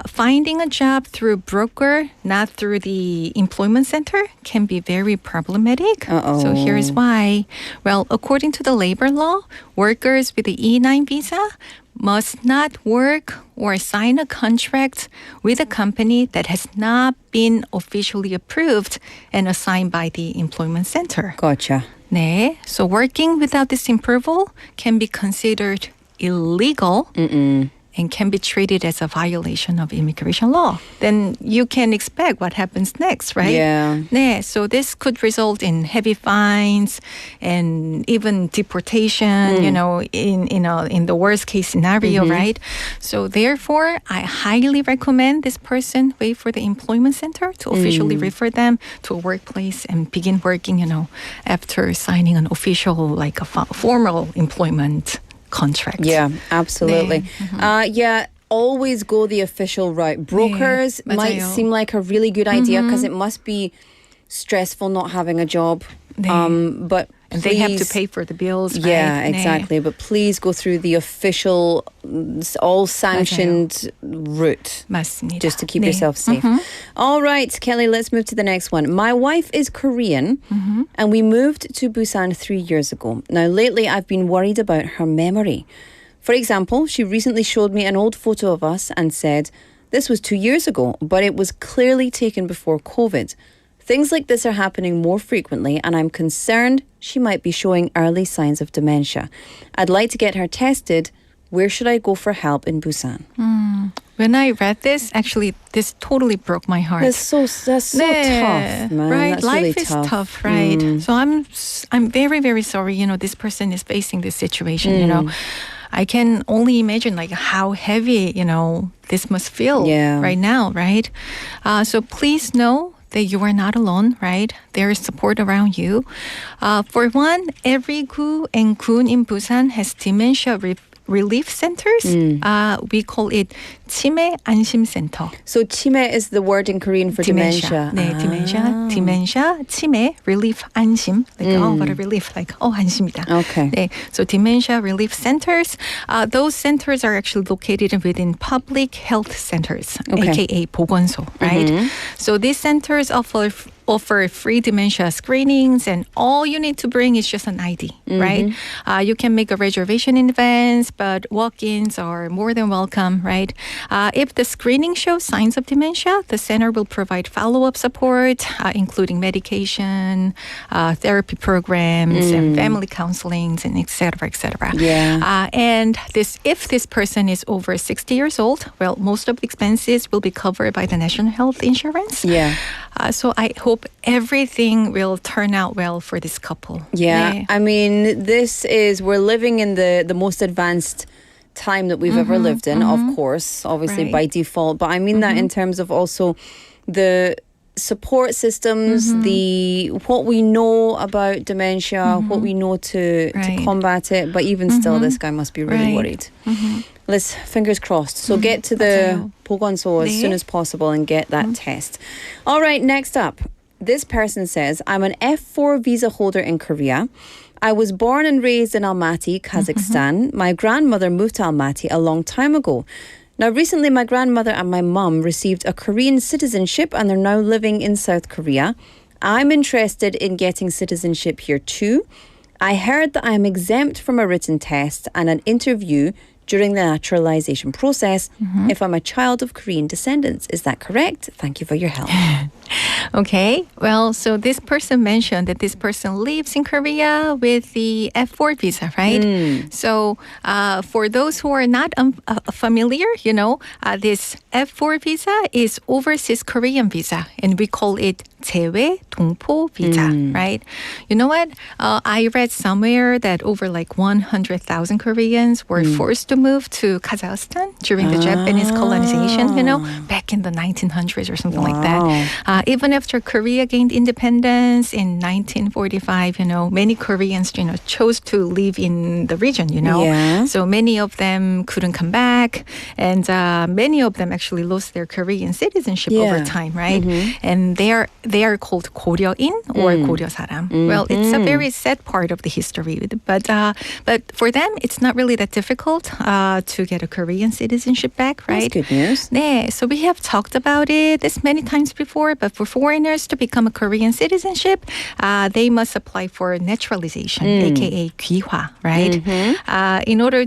Speaker 11: finding a job through broker, not through the employment center, can be very problematic. So here's why. Well, according to the labor law, workers with the E9 visa must not work or sign a contract with a company that has not been officially approved and assigned by the employment center.
Speaker 4: Gotcha.
Speaker 11: 네, so working without this approval can be considered illegal and can be treated as a violation of immigration law. Then you can expect what happens next, right?
Speaker 4: Yeah.
Speaker 11: 네, so this could result in heavy fines and even deportation, in the worst case scenario, right? So therefore, I highly recommend this person wait for the employment center to officially refer them to a workplace and begin working, after signing an official, like a formal employment contract.
Speaker 4: Yeah, absolutely.
Speaker 11: 네.
Speaker 4: Always go the official route. Brokers
Speaker 11: 네,
Speaker 4: might
Speaker 11: 맞아요.
Speaker 4: seem like a really good idea because it must be stressful not having a job.
Speaker 11: 네.
Speaker 4: But
Speaker 11: And they have to
Speaker 4: please-
Speaker 11: pay for the bills, right?
Speaker 4: Yeah,
Speaker 11: 네.
Speaker 4: exactly. But please go through the official, all sanctioned route.
Speaker 11: 맞습니다.
Speaker 4: Just to keep
Speaker 11: 네.
Speaker 4: yourself safe. All right, Kelly, let's move to the next one. My wife is Korean, and we moved to Busan 3 years ago. Now, lately, I've been worried about her memory. For example, she recently showed me an old photo of us and said, This was 2 years ago, but it was clearly taken before COVID. Things like this are happening more frequently, and I'm concerned she might be showing early signs of dementia. I'd like to get her tested. Where should I go for help in Busan?
Speaker 11: When I read this, actually, this totally broke my heart.
Speaker 4: That's so tough, man.
Speaker 11: Right,
Speaker 4: That's
Speaker 11: life
Speaker 4: really
Speaker 11: is tough, right? So I'm very, very sorry. This person is facing this situation. I can only imagine like how heavy this must feel right now, right? So please know that you are not alone, right? There is support around you. For one, every gu and 군 in Busan has dementia relief centers. We call it 치매 안심센터.
Speaker 4: So 치매 is the word in Korean for dementia.
Speaker 11: 네, dementia, 치매, relief, 안심. Like, what a relief. Like, 안심이다.
Speaker 4: Okay.
Speaker 11: 네, so dementia relief centers. Those centers are actually located within public health centers, aka 보건소, right? So these centers offer free dementia screenings, and all you need to bring is just an ID, right? You can make a reservation in advance, but walk-ins are more than welcome, right? If the screening shows signs of dementia, the center will provide follow-up support, including medication, therapy programs, and family counselings, and et cetera.
Speaker 4: Yeah.
Speaker 11: And if this person is over 60 years old, well, most of the expenses will be covered by the National Health Insurance.
Speaker 4: Yeah.
Speaker 11: So I hope everything will turn out well for this couple.
Speaker 4: Yeah.
Speaker 11: 네.
Speaker 4: I mean, we're living in the most advanced time that we've ever lived in, of course, obviously
Speaker 11: Right.
Speaker 4: by default. But I mean that in terms of also the support systems, what we know about dementia, what we know to combat it. But even still, this guy must be really worried. Let's fingers crossed. So get to the 보건소 as soon as possible and get that test. All right, next up. This person says, I'm an F4 visa holder in Korea. I was born and raised in Almaty, Kazakhstan. My grandmother moved to Almaty a long time ago. Now, recently, my grandmother and my mum received a Korean citizenship and they're now living in South Korea. I'm interested in getting citizenship here too. I heard that I am exempt from a written test and an interview during the naturalization process if I'm a child of Korean descendants. Is that correct? Thank you for your help.
Speaker 11: Okay. Well, so this person mentioned that this person lives in Korea with the F4 visa, right? So for those who are not familiar, this F4 visa is overseas Korean visa, and we call it 제외 동포 visa, right? You know what? I read somewhere that over like 100,000 Koreans were forced to move to Kazakhstan during the Japanese colonization, back in the 1900s or something like that. Even after Korea gained independence in 1945, many Koreans, chose to live in the region, So many of them couldn't come back, and many of them actually lost their Korean citizenship over time, right? And they are called 고려인 or 고려 사람. Well, it's a very sad part of the history, but for them, it's not really that difficult to get a Korean citizenship back, right?
Speaker 4: That's good news.
Speaker 11: 네, so we have talked about this many times before, but for foreigners to become a Korean citizenship, they must apply for naturalization, aka 귀화, right? In order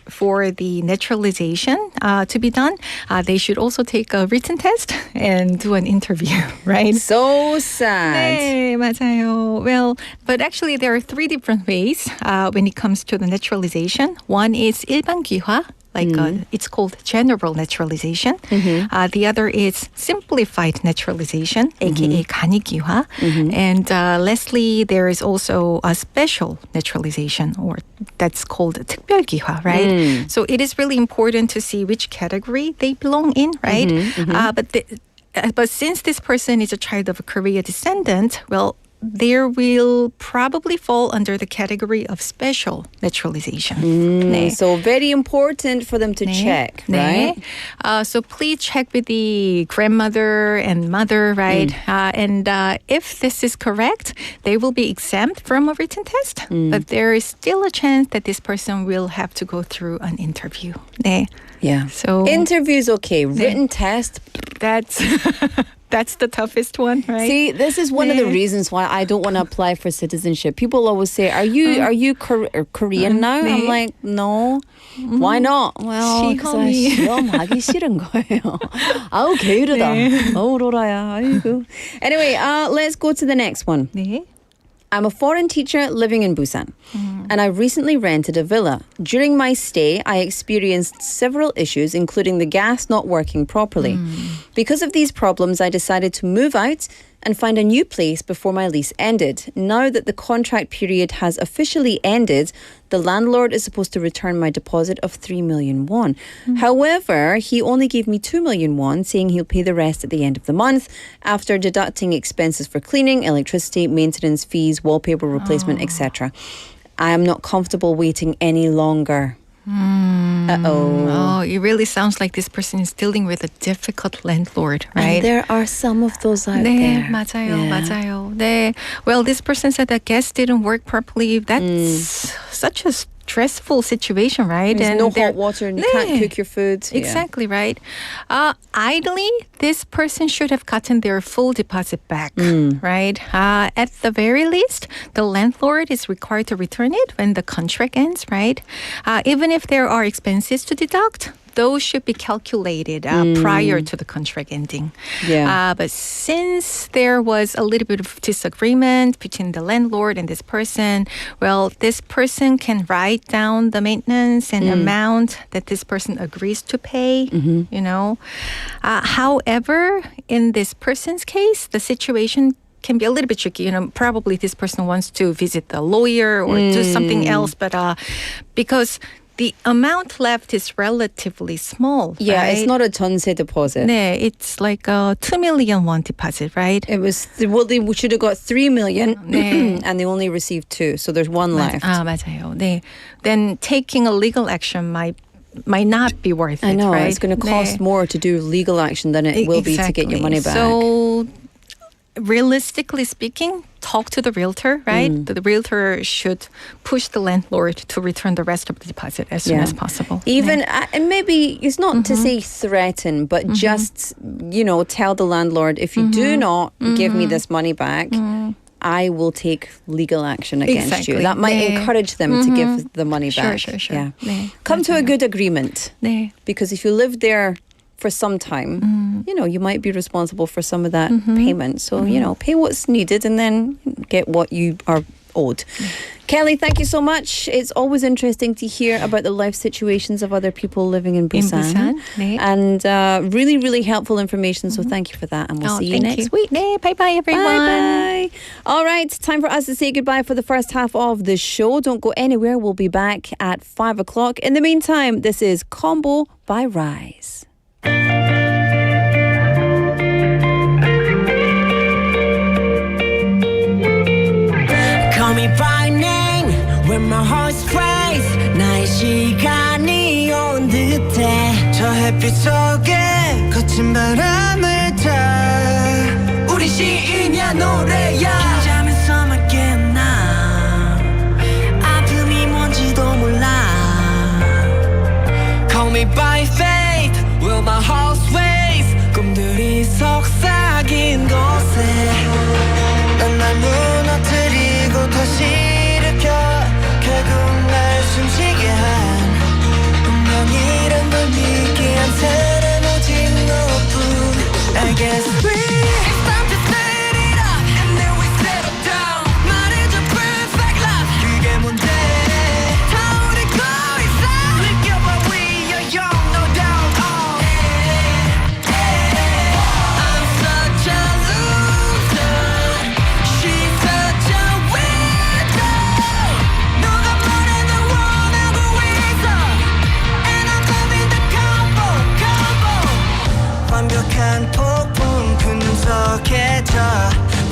Speaker 11: for the naturalization to be done, they should also take a written test and do an interview, right?
Speaker 4: So sad.
Speaker 11: 네, 맞아요. Well, but actually there are three different ways when it comes to the naturalization. One is 일반 귀화, like it's called general naturalization. The other is simplified naturalization, aka 간이귀화. And lastly, there is also a special naturalization, or that's called 특별귀화, right? So it is really important to see which category they belong in, right? But since this person is a child of a Korea descendant, well, they will probably fall under the category of special naturalization. 네.
Speaker 4: So very important for them to check, right?
Speaker 11: So please check with the grandmother and mother, right? And if this is correct, they will be exempt from a written test. But there is still a chance that this person will have to go through an interview. 네.
Speaker 4: Yeah.
Speaker 11: So
Speaker 4: interview's okay. Written test,
Speaker 11: that's That's the toughest one, right?
Speaker 4: See, this is one of the reasons why I don't want to apply for citizenship. People always say, "Are you Korean now?" I'm like, "No." Why not? Well, because 시험하기 싫은 거예요. 아우 게으르다. 어우 로라야. 아이고. Anyway, let's go to the next one.
Speaker 11: 네.
Speaker 4: I'm a foreign teacher living in Busan, and I recently rented a villa. During my stay, I experienced several issues, including the gas not working properly. Because of these problems, I decided to move out and find a new place before my lease ended. Now that the contract period has officially ended, the landlord is supposed to return my deposit of 3 million won. However, he only gave me 2 million won, saying he'll pay the rest at the end of the month after deducting expenses for cleaning, electricity, maintenance fees, wallpaper replacement, etc. I am not comfortable waiting any longer.
Speaker 11: Oh, it really sounds like this person is dealing with a difficult landlord, right?
Speaker 4: And there are some of those out
Speaker 11: 네,
Speaker 4: there.
Speaker 11: 맞아요, 맞아요. 네. Well, this person said that gas didn't work properly. That's such a stressful situation, right?
Speaker 4: There's no hot water and you can't cook your food.
Speaker 11: Exactly, right. Ideally, this person should have gotten their full deposit back, right? At the very least, the landlord is required to return it when the contract ends, right? Even if there are expenses to deduct, those should be calculated prior to the contract ending.
Speaker 4: Yeah.
Speaker 11: But since there was a little bit of disagreement between the landlord and this person, well, this person can write down the maintenance and amount that this person agrees to pay, you know. However, in this person's case, the situation can be a little bit tricky. You know, probably this person wants to visit the lawyer or do something else, but because the amount left is relatively small.
Speaker 4: Yeah,
Speaker 11: right?
Speaker 4: it's not a 전세 deposit.
Speaker 11: 네, it's like a 2 million won deposit, right?
Speaker 4: It was, well, they should have got 3 million
Speaker 11: 네.
Speaker 4: and they only received 2, so there's 1 left.
Speaker 11: 맞아요. 네. Then taking a legal action might not be worth it,
Speaker 4: I know,
Speaker 11: right?
Speaker 4: it's going to cost
Speaker 11: 네.
Speaker 4: more to do legal action than it will be to get your money back.
Speaker 11: So, realistically speaking, talk to the realtor, right? The realtor should push the landlord to return the rest of the deposit as soon as possible.
Speaker 4: Even, and maybe it's not to say threaten, but just, you know, tell the landlord, if you do not give me this money back, I will take legal action against you. That might encourage them to give the money back.
Speaker 11: Sure.
Speaker 4: Yeah.
Speaker 11: 네,
Speaker 4: Come to a
Speaker 11: 맞아요.
Speaker 4: good agreement.
Speaker 11: 네.
Speaker 4: Because if you live there for some time, you know, you might be responsible for some of that payment. So, you know, pay what's needed and then get what you are owed. Kelly, thank you so much. It's always interesting to hear about the life situations of other people living in Busan.
Speaker 11: 네.
Speaker 4: And really, really helpful information. So thank you for that. And we'll see you next week.
Speaker 11: 네, bye-bye, everyone.
Speaker 4: Bye-bye. All right, time for us to say goodbye for the first half of the show. Don't go anywhere. We'll be back at 5 o'clock. In the meantime, this is Combo by Rise.
Speaker 5: Call me by name when my heart's race 나의 시간이 온 듯해 저 햇빛 속에 거친 바람을 타 우리 시인이야 노래야 잠에서만 깨나 아픔이 뭔지도 몰라 Call me by faith will my heart race 꿈들이 속삭인 곳에 난 날 무너뜨리고 다시 일으켜 결국 날 숨쉬게 한 운명이란 걸 믿게 한 사람 오직 너뿐 I guess It's time to set it up and then we settle down 말해줘 perfect love 그게 뭔데 타오르고 있어 느껴봐 we are young no doubt I'm such a loser She's such a weirdo 누가 말해도 원하고 있어 And I'm loving the combo 완벽한 폭풍 분석해져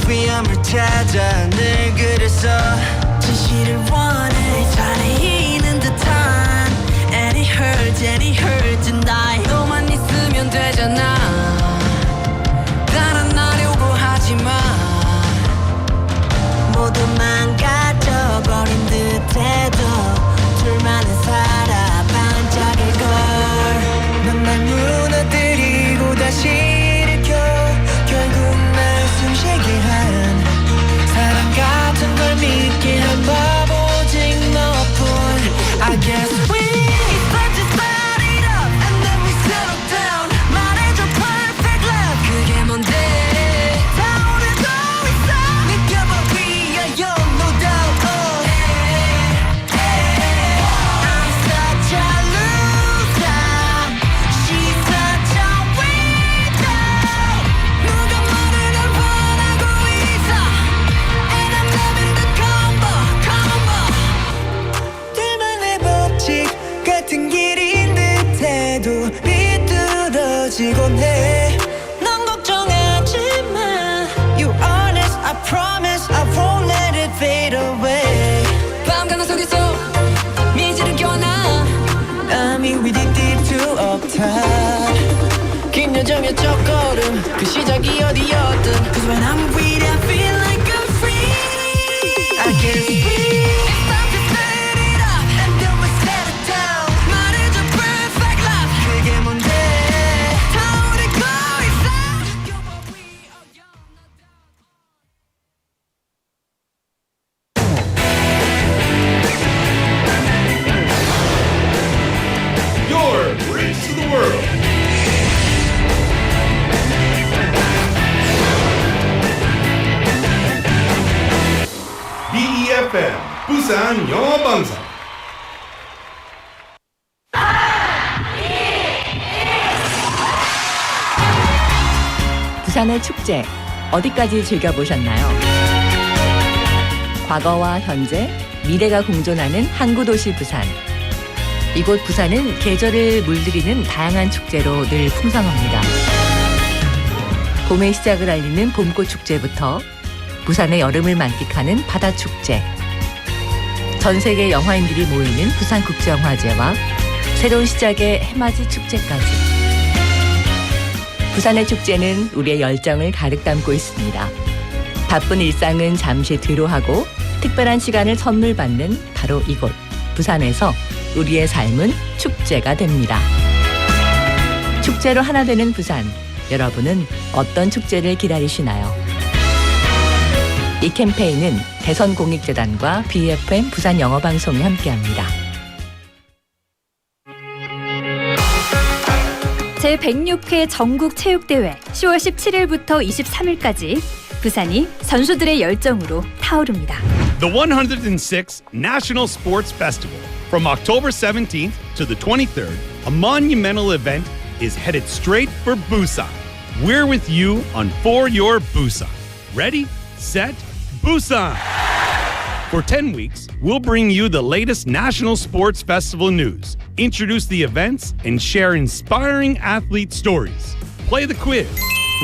Speaker 5: 위험을 찾아 늘 그랬어 진실을 원해 잘해이는 듯한 And it hurts 나로만 있으면 되잖아 달아나려고 하지마 모두 망가져버린 듯해도 둘만은 살아 반짝일걸 넌 날 무너뜨리고 다시 일으켜 결국 여기 어디였든 Cause when I'm with you I feel like I'm free I can breathe It's time to set it up and then we set it down 말해줘 perfect love 그게 뭔데 다 우리 거리에서 You're what we are young
Speaker 2: Your Bridge to the World. BEFM 부산 영어방송.
Speaker 12: 부산의 축제 어디까지 즐겨보셨나요? 과거와 현재, 미래가 공존하는 항구 도시 부산. 이곳 부산은 계절을 물들이는 다양한 축제로 늘 풍성합니다. 봄의 시작을 알리는 봄꽃 축제부터 부산의 여름을 만끽하는 바다 축제, 전 세계 영화인들이 모이는 부산국제영화제와 새로운 시작의 해맞이 축제까지. 부산의 축제는 우리의 열정을 가득 담고 있습니다. 바쁜 일상은 잠시 뒤로 하고 특별한 시간을 선물 받는 바로 이곳 부산에서 우리의 삶은 축제가 됩니다. 축제로 하나 되는 부산, 여러분은 어떤 축제를 기다리시나요? 이 캠페인은 대선공익재단과 BFM 부산영어방송이 함께합니다.
Speaker 7: 제106회 전국체육대회 10월 17일부터 23일까지 부산이 선수들의 열정으로 타오릅니다.
Speaker 8: The 106th National Sports Festival. From October 17th to the 23rd, a monumental event is headed straight for Busan. We're with you on For Your Busan. Ready, set, Busan! For 10 weeks, we'll bring you the latest National Sports Festival news, introduce the events, and share inspiring athlete stories. Play the quiz,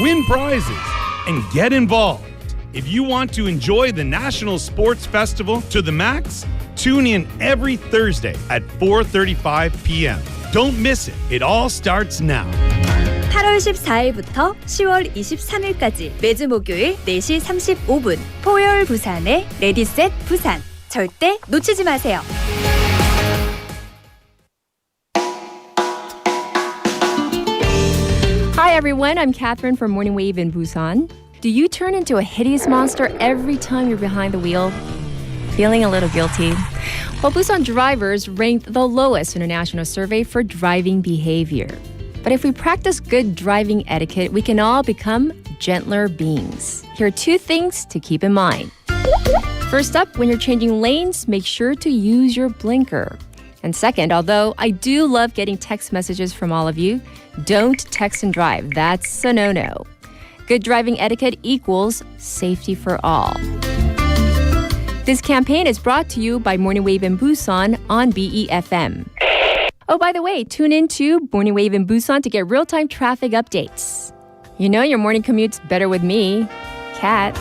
Speaker 8: win prizes, and get involved. If you want to enjoy the National Sports Festival to the max, tune in every Thursday at 4:35 p.m. Don't miss it. It all starts now.
Speaker 7: 8월 14일부터 10월 23일까지 매주 목요일 4시 35분 포열 부산의 레디셋 부산. 절대 놓치지 마세요.
Speaker 13: Hi everyone, I'm Catherine from Morning Wave in Busan. Do you turn into a hideous monster every time you're behind the wheel? Feeling a little guilty? Well, Busan drivers ranked the lowest in a national survey for driving behavior. But if we practice good driving etiquette, we can all become gentler beings. Here are 2 things to keep in mind. First up, when you're changing lanes, make sure to use your blinker. And second, although I do love getting text messages from all of you, don't text and drive. That's a no-no. Good driving etiquette equals safety for all. This campaign is brought to you by Morning Wave in Busan on BEFM. Oh, by the way, tune in to Morning Wave in Busan to get real-time traffic updates. You know your morning commute's better with me, Kat.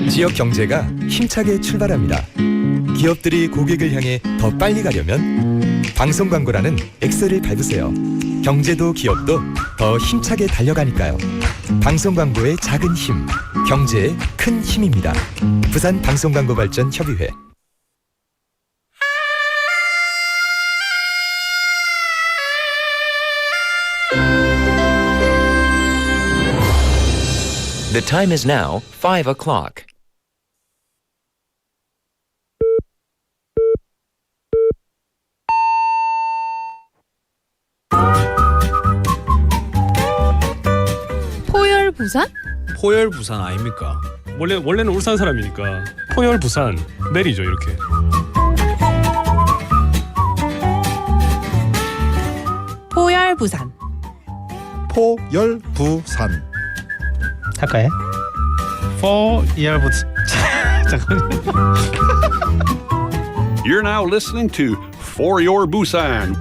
Speaker 14: 지역 경제가 힘차게 출발합니다. 기업들이 고객을 향해 더 빨리 가려면 방송 광고라는 엑셀을 밟으세요. 경제도 기업도 더 힘차게 달려가니까요. 방송 광고의 작은 힘, 경제의 큰 힘입니다. 부산 방송광고발전협의회.
Speaker 15: The time is now 5 o'clock.
Speaker 13: 포열 부산?
Speaker 16: 포열 부산 아닙니까? 원래는 울산 사람이니까 포열 부산 내리죠 이렇게.
Speaker 17: 포열 부산.
Speaker 18: 포열 부산.
Speaker 19: 할까요? 포열 부산. 잠깐만요.
Speaker 6: You're now listening to For Your Busan.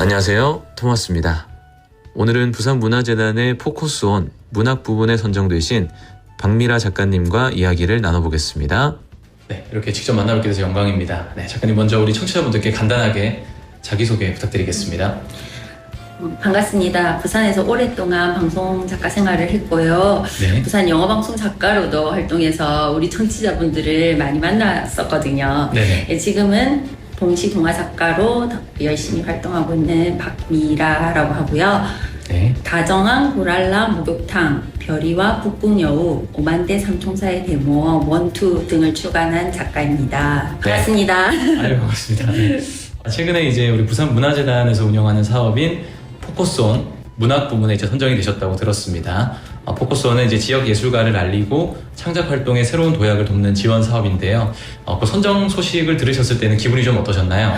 Speaker 20: 안녕하세요. 토마스입니다. 오늘은 부산문화재단의 포커스온 문학 부분에 선정되신 박미라 작가님과 이야기를 나눠보겠습니다.
Speaker 21: 네, 이렇게 직접 만나뵙게 돼서 영광입니다. 네, 작가님 먼저 우리 청취자분들께 간단하게 자기소개 부탁드리겠습니다.
Speaker 22: 반갑습니다. 부산에서 오랫동안 방송 작가 생활을 했고요.
Speaker 21: 네.
Speaker 22: 부산 영어방송 작가로도 활동해서 우리 청취자분들을 많이 만났었거든요.
Speaker 21: 네.
Speaker 22: 지금은 동시 동화 작가로 열심히 활동하고 있는 박미라라고 하고요.
Speaker 21: 네.
Speaker 22: 다정한 고랄라 목욕탕, 별이와 북극여우, 오만대 삼총사의 대모, 원투 등을 출간한 작가입니다. 반갑습니다.
Speaker 21: 네. 아유, 반갑습니다. 네. 최근에 이제 우리 부산문화재단에서 운영하는 사업인 포커스온 문학 부문에 이제 선정이 되셨다고 들었습니다. 포커스온은 이제 지역 예술가를 알리고 창작 활동에 새로운 도약을 돕는 지원 사업인데요. 그 선정 소식을 들으셨을 때는 기분이 좀 어떠셨나요?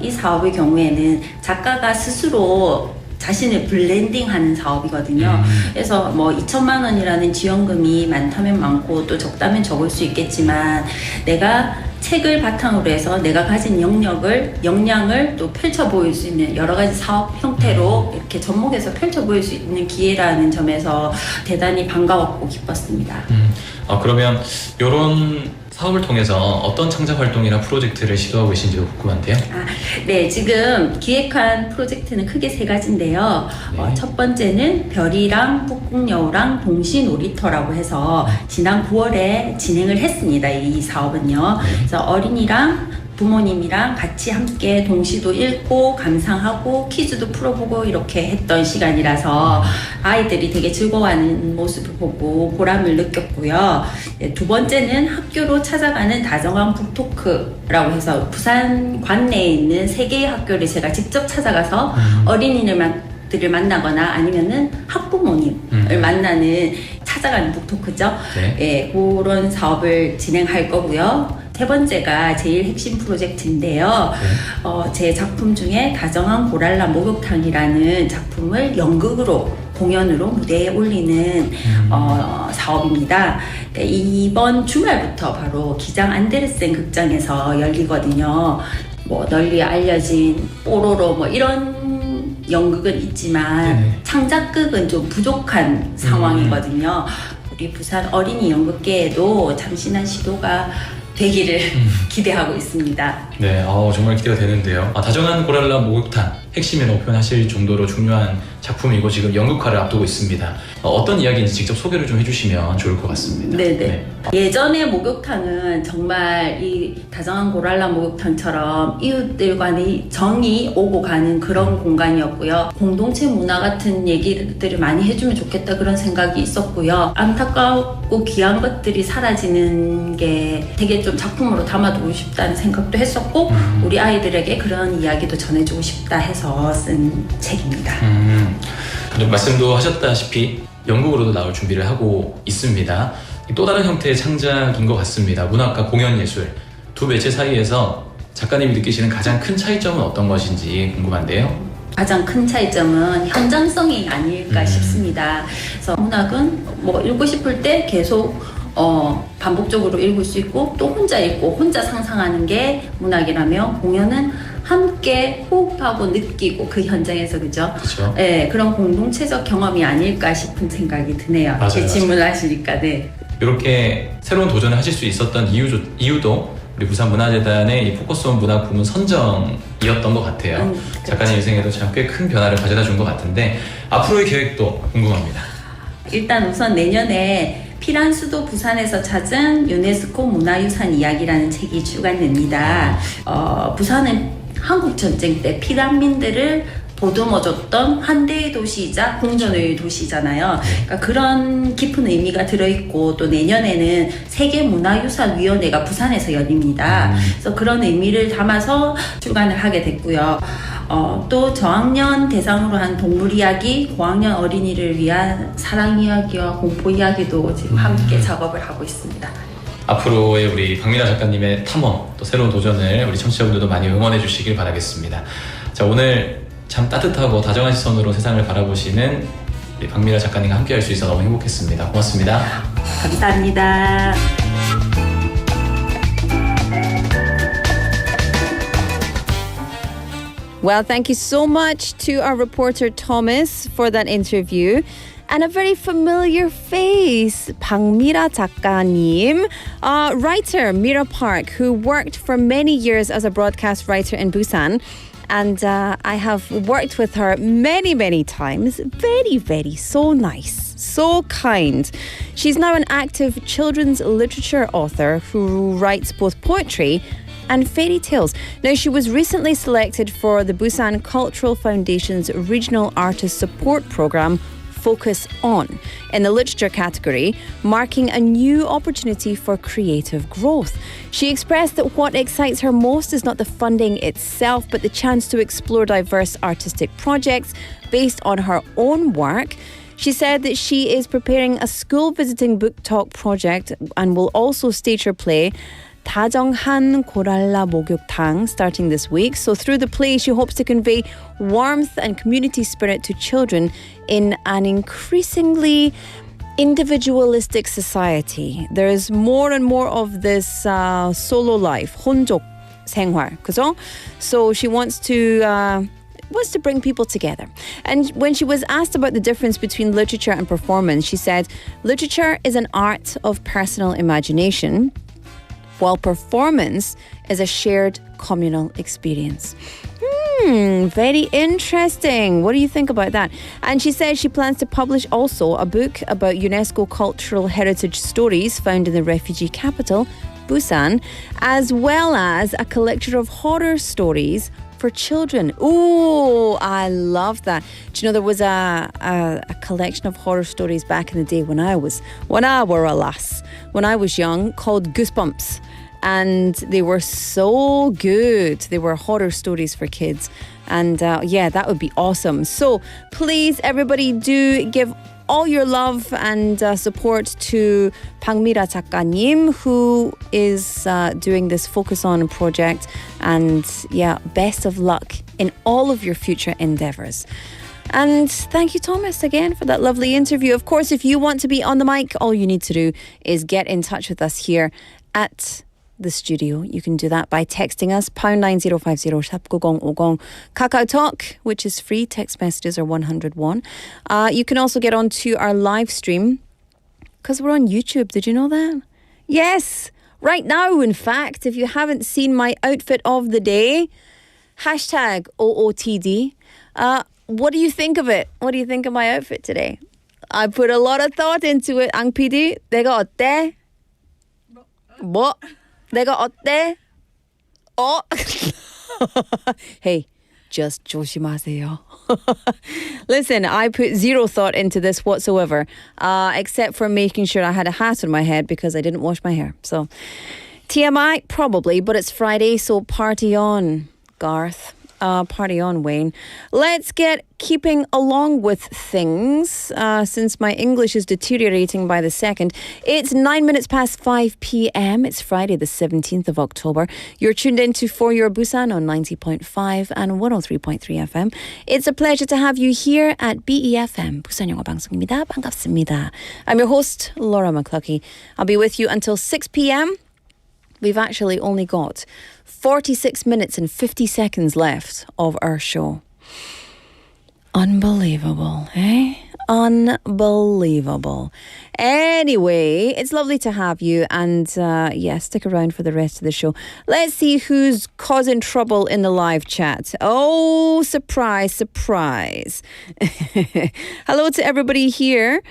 Speaker 22: 이 사업의 경우에는 작가가 스스로 자신을 블렌딩하는 사업이거든요. 그래서 뭐 2천만 원이라는 지원금이 많다면 많고 또 적다면 적을 수 있겠지만 내가 책을 바탕으로 해서 내가 가진 역량을 또 펼쳐 보일 수 있는 여러 가지 사업 형태로 이렇게 접목해서 펼쳐 보일 수 있는 기회라는 점에서 대단히 반가웠고 기뻤습니다.
Speaker 21: 그러면 이런 사업을 통해서 어떤 창작 활동이나 프로젝트를 시도하고 계신지도 궁금한데요.
Speaker 22: 네, 지금 기획한 프로젝트는 크게 세 가지인데요. 첫 번째는 별이랑 북극여우랑 동시 놀이터라고 해서 지난 9월에 진행을 했습니다. 이 사업은요. 그래서 어린이랑 부모님이랑 같이 함께 동시도 읽고 감상하고 퀴즈도 풀어보고 이렇게 했던 시간이라서 아이들이 되게 즐거워하는 모습을 보고 보람을 느꼈고요. 두 번째는 학교로 찾아가는 다정한 북토크라고 해서 부산 관내에 있는 3개의 학교를 제가 직접 찾아가서 어린이들을 만나거나 아니면은 학부모님을 만나는 찾아가는 북토크죠.
Speaker 21: 네.
Speaker 22: 예, 그런 사업을 진행할 거고요. 세 번째가 제일 핵심 프로젝트인데요. 제 작품 중에 다정한 고랄라 목욕탕이라는 작품을 연극으로 공연으로 무대에 올리는 사업입니다. 이번 주말부터 바로 기장 안데르센 극장에서 열리거든요. 뭐 널리 알려진 뽀로로 뭐 이런 연극은 있지만 창작극은 좀 부족한 상황이거든요. 우리 부산 어린이 연극계에도 참신한 시도가 되기를 기대하고 있습니다.
Speaker 21: 네, 정말 기대가 되는데요. 다정한 고랄라 목욕탕 핵심이라고 표현하실 정도로 중요한 작품이고 지금 연극화를 앞두고 있습니다. 어떤 이야기인지 직접 소개를 좀 해주시면 좋을 것 같습니다.
Speaker 22: 네네. 예전의 목욕탕은 정말 이 다정한 고랄라 목욕탕처럼 이웃들 간의 정이 오고 가는 그런 공간이었고요. 공동체 문화 같은 얘기들을 많이 해주면 좋겠다 그런 생각이 있었고요. 안타깝고 귀한 것들이 사라지는 게 되게 좀 작품으로 담아두고 싶다는 생각도 했었고 우리 아이들에게 그런 이야기도 전해주고 싶다 해서 쓴 책입니다.
Speaker 21: 말씀도 하셨다시피 연극으로도 나올 준비를 하고 있습니다. 또 다른 형태의 창작인 것 같습니다. 문학과 공연예술 두 매체 사이에서 작가님이 느끼시는 가장 큰 차이점은 어떤 것인지 궁금한데요.
Speaker 22: 가장 큰 차이점은 현장성이 아닐까 싶습니다. 그래서 문학은 뭐 읽고 싶을 때 계속 반복적으로 읽을 수 있고 또 혼자 읽고 혼자 상상하는 게 문학이라며 공연은 함께 호흡하고 느끼고 그 현장에서 그죠?
Speaker 21: 그렇죠.
Speaker 22: 네, 그런 공동체적 경험이 아닐까 싶은 생각이 드네요.
Speaker 21: 맞아요,
Speaker 22: 질문을 하시니까 네.
Speaker 21: 이렇게 새로운 도전을 하실 수 있었던 이유도 우리 부산문화재단의 이 포커스온 문학 부문 선정이었던 것 같아요. 작가님 인생에도 참 꽤 큰 변화를 가져다 준 것 같은데 앞으로의 계획도 궁금합니다.
Speaker 22: 일단 우선 내년에 피란수도 부산에서 찾은 유네스코 문화유산 이야기라는 책이 출간됩니다. 부산은 한국전쟁 때 피난민들을 보듬어줬던 환대의 도시이자 공존의 도시잖아요. 그러니까 그런 깊은 의미가 들어있고 또 내년에는 세계문화유산위원회가 부산에서 열립니다. 그래서 그런 의미를 담아서 출간을 하게 됐고요. 또 저학년 대상으로 한 동물 이야기, 고학년 어린이를 위한 사랑 이야기와 공포 이야기도 지금 함께 작업을 하고 있습니다.
Speaker 21: 앞으로의 우리 박미라 작가님의 탐험, 또 새로운 도전을 우리 청취자분들도 많이 응원해 주시길 바라겠습니다. 자, 오늘 참 따뜻하고 다정한 시선으로 세상을 바라보시는 우리 박미라 작가님과 함께 할 수 있어 너무 행복했습니다. 고맙습니다.
Speaker 22: 감사합니다.
Speaker 4: Well, thank you so much to our reporter Thomas for that interview. And a very familiar face, 박미라 작가님, writer Mira Park, who worked for many years as a broadcast writer in Busan. And I have worked with her many, many times. Very, very, so nice, so kind. She's now an active children's literature author who writes both poetry and fairy tales. Now, she was recently selected for the Busan Cultural Foundation's Regional Artist Support Program, Focus On, in the literature category, marking a new opportunity for creative growth. She expressed that what excites her most is not the funding itself, but the chance to explore diverse artistic projects based on her own work. She said that she is preparing a school visiting book talk project and will also stage her play 다정한 고랄라 목욕탕 starting this week. So through the play, she hopes to convey warmth and community spirit to children in an increasingly individualistic society. There is more and more of this solo life, 혼족 생활, 그죠? So she wants to bring people together. And when she was asked about the difference between literature and performance, she said, literature is an art of personal imagination, while performance is a shared communal experience. Very interesting. What do you think about that? And she says she plans to publish also a book about UNESCO cultural heritage stories found in the refugee capital, Busan, as well as a collection of horror stories for children. Ooh, I love that. Do you know there was a collection of horror stories back in the day when I was young, called Goosebumps. And they were so good. They were horror stories for kids. And yeah, that would be awesome. So please, everybody, do give all your love and support to 박미라 작가님, who is doing this Focus On project. And yeah, best of luck in all of your future endeavors. And thank you, Thomas, again for that lovely interview. Of course, if you want to be on the mic, all you need to do is get in touch with us here at the studio. You can do that by texting us #9050 샵9050. Kakao Talk, which is free, text messages are 101. You can also get onto our live stream because we're on YouTube. Did you know that? Yes, right now, in fact, if you haven't seen my outfit of the day, #OOTD. What do you think of it? What do you think of my outfit today? I put a lot of thought into it. 앙 PD, 내가 어때? 뭐? 내가 어때? Hey, just 조심하세요. Listen, I put zero thought into this whatsoever, except for making sure I had a hat on my head because I didn't wash my hair. So, TMI, probably, but it's Friday, so party on, Garth. Party on, Wayne. Let's get keeping along with things since my English is deteriorating by the second. It's 9 minutes past 5 p.m. It's Friday the 17th of October. You're tuned into For Your Busan on 90.5 and 103.3 FM. It's a pleasure to have you here at BEFM, 부산영어방송입니다. 반갑습니다. I'm your host, Laura McCluckey. I'll be with you until 6 p.m. We've actually only got 46 minutes and 50 seconds left of our show. Unbelievable, eh? Unbelievable. Anyway, it's lovely to have you, and yeah, stick around for the rest of the show. Let's see who's causing trouble in the live chat. Oh, surprise, surprise. Hello to everybody here.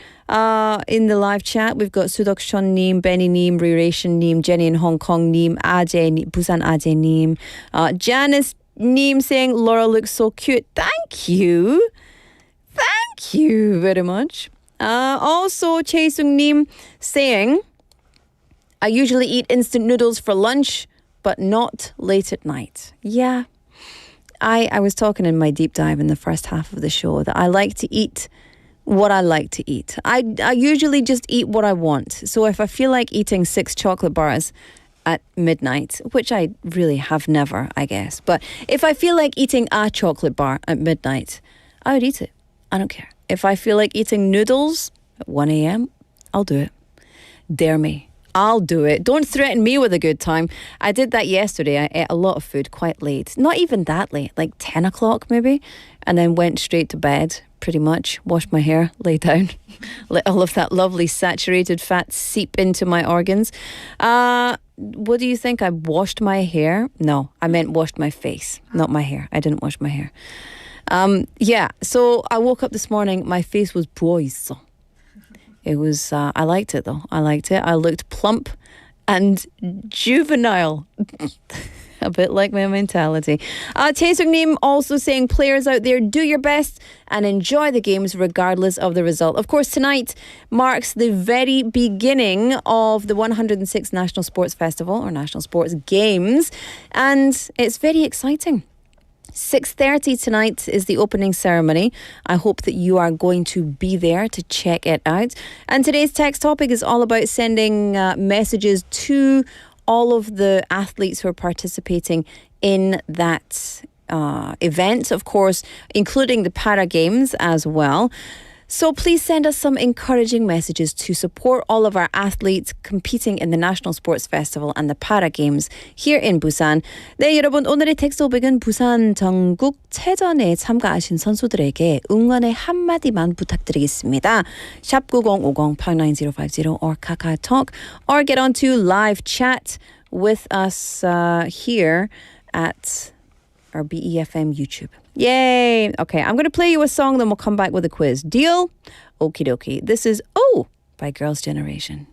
Speaker 4: In the live chat, we've got Sudok Nim, Benny Nim, Rirration Nim, Jenny in Hong Kong Nim, Ajay, Busan Ajay Nim, Janice Nim saying Laura looks so cute. Thank you. Thank you very much. Also, Chaesung Nim saying, I usually eat instant noodles for lunch, but not late at night. Yeah. I was talking in my deep dive in the first half of the show that I like to eat what I like to eat. I usually just eat what I want. So if I feel like eating 6 chocolate bars at midnight, which I really have never, I guess. But if I feel like eating a chocolate bar at midnight, I would eat it. I don't care. If I feel like eating noodles at 1 a.m., I'll do it. Dare me. I'll do it. Don't threaten me with a good time. I did that yesterday. I ate a lot of food quite late. Not even that late, like 10 o'clock maybe. And then went straight to bed, pretty much. Washed my hair, lay down. Let all of that lovely saturated fat seep into my organs. What do you think? I washed my hair? No, I meant washed my face, not my hair. I didn't wash my hair. Yeah, so I woke up this morning, my face was 부어있어. It was, I liked it though. I liked it. I looked plump and juvenile. A bit like my mentality. Taesungnim also saying, players out there, do your best and enjoy the games regardless of the result. Of course, tonight marks the very beginning of the 106th National Sports Festival or National Sports Games. And it's very exciting. 6:30 tonight is the opening ceremony. I hope that you are going to be there to check it out. And today's text topic is all about sending messages to all of the athletes who are participating in that event, of course, including the Para Games as well. So please send us some encouraging messages to support all of our athletes competing in the National Sports Festival and the Para Games here in Busan. 네, 여러분, 오늘의 텍스트 토픽은 부산전국체전에 참가하신 선수들에게 응원의 한마디만 부탁드리겠습니다. 샵 9050 89050 or KakaoTalk or get onto live chat with us here at our BEFM YouTube. Yay! Okay, I'm going to play you a song, then we'll come back with a quiz. Deal? Okie dokie. This is Oh by Girls' Generation.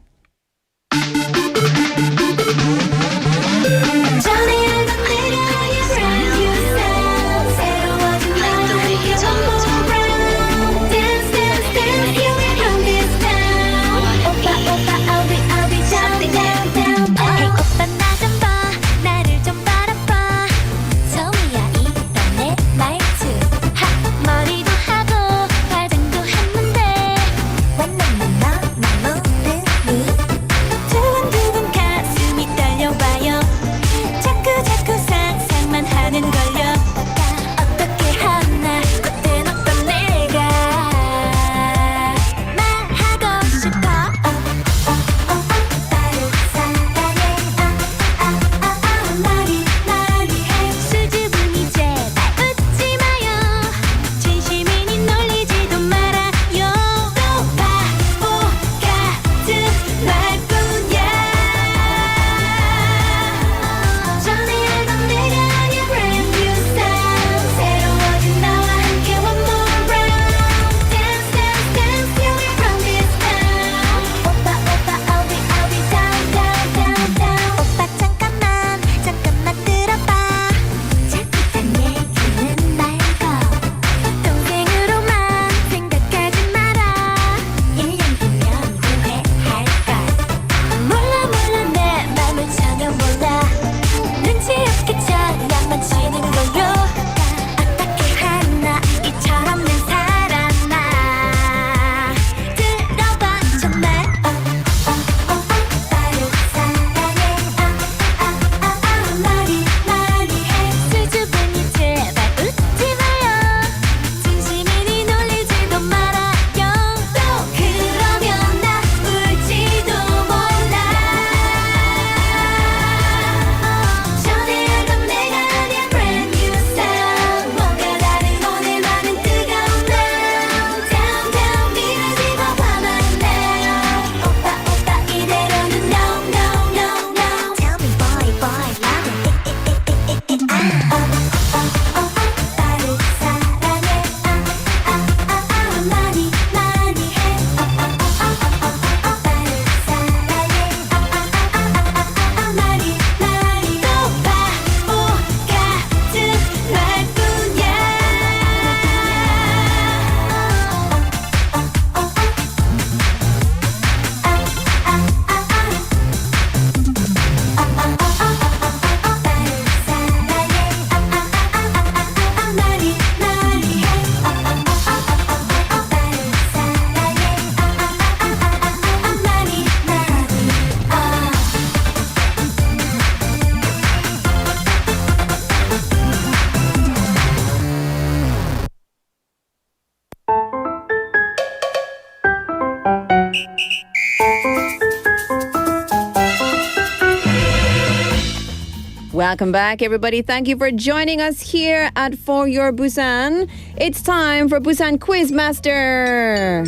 Speaker 4: Welcome back, everybody. Thank you for joining us here at For Your Busan. It's time for Busan Quizmaster.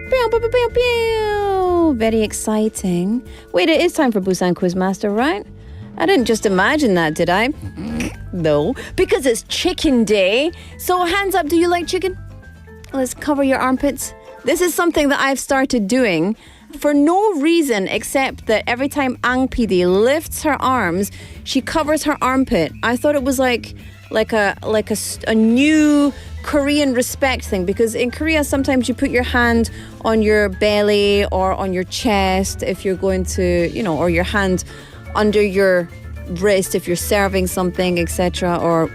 Speaker 4: Pew, pew, pew, pew, pew. Very exciting. Wait, it is time for Busan Quizmaster, right? I didn't just imagine that, did I? No, because it's chicken day. So hands up, do you like chicken? Let's cover your armpits. This is something that I've started doing for no reason except that every time Ang PD lifts her arms, she covers her armpit. I thought it was like a new Korean respect thing, because in Korea sometimes you put your hand on your belly or on your chest if you're going to, or your hand under your wrist if you're serving something, etc. or,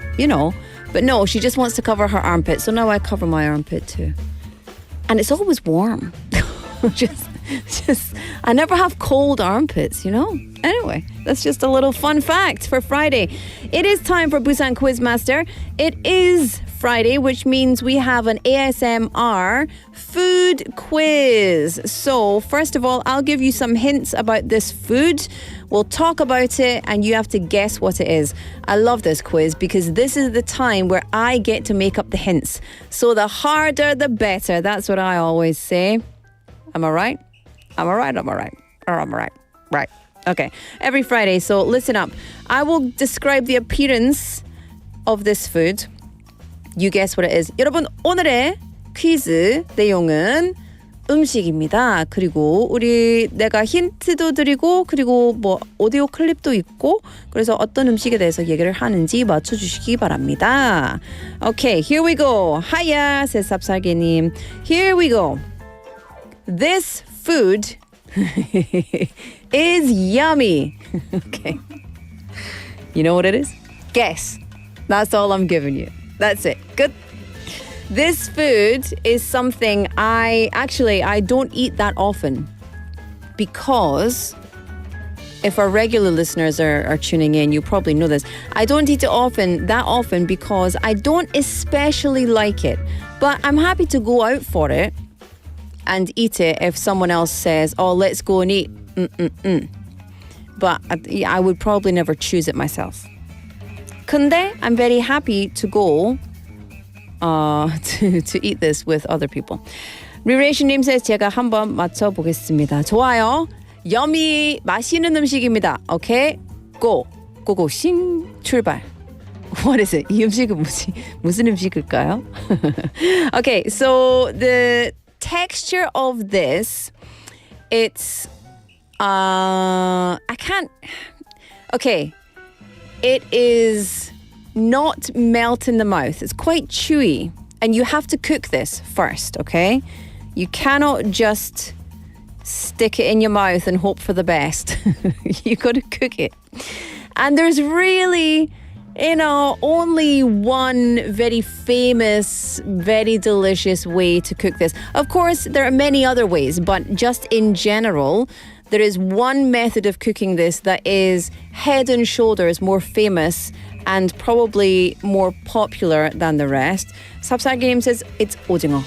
Speaker 4: but no, she just wants to cover her armpit. So now I cover my armpit too. And it's always warm. just I never have cold armpits, Anyway, that's just a little fun fact for Friday. It is time for Busan Quizmaster. It is Friday, which means we have an ASMR food quiz. So, first of all, I'll give you some hints about this food. We'll talk about it and you have to guess what it is. I love this quiz because this is the time where I get to make up the hints. So the harder, the better. That's what I always say. Am I right? Am I right? Right. Okay. Every Friday. So listen up. I will describe the appearance of this food. You guess what it is. 여러분, 오늘의 퀴즈 내용은 음식입니다. 그리고 내가 힌트도 드리고 그리고 오디오 클립도 있고 그래서 어떤 음식에 대해서 얘기를 하는지 맞춰주시기 바랍니다. Okay, here we go. 하야 새삽살개님. Here we go. This food is yummy. Okay. You know what it is? Guess. That's all I'm giving you. That's it. Good. This food is something I don't eat that often because if our regular listeners are tuning in, you probably know this. I don't eat it that often because I don't especially like it. But I'm happy to go out for it and eat it if someone else says, oh, let's go and eat. But I would probably never choose it myself. 근데 I'm very happy to go to eat this with other people. Reration님 says 제가 한번 맞춰보겠습니다. 좋아요. Yummy 맛있는 음식입니다. Okay, go 싱 출발. What is it? 이 음식은 무슨 음식일까요? Okay, so the texture of this, it's it is not melt in the mouth. It's quite chewy. And you have to cook this first, okay? You cannot just stick it in your mouth and hope for the best. You got to cook it. And there's really, only one very famous, very delicious way to cook this. Of course, there are many other ways, but just in general, there is one method of cooking this that is head and shoulders more famous and probably more popular than the rest. 삽살개님 says it's 오징어.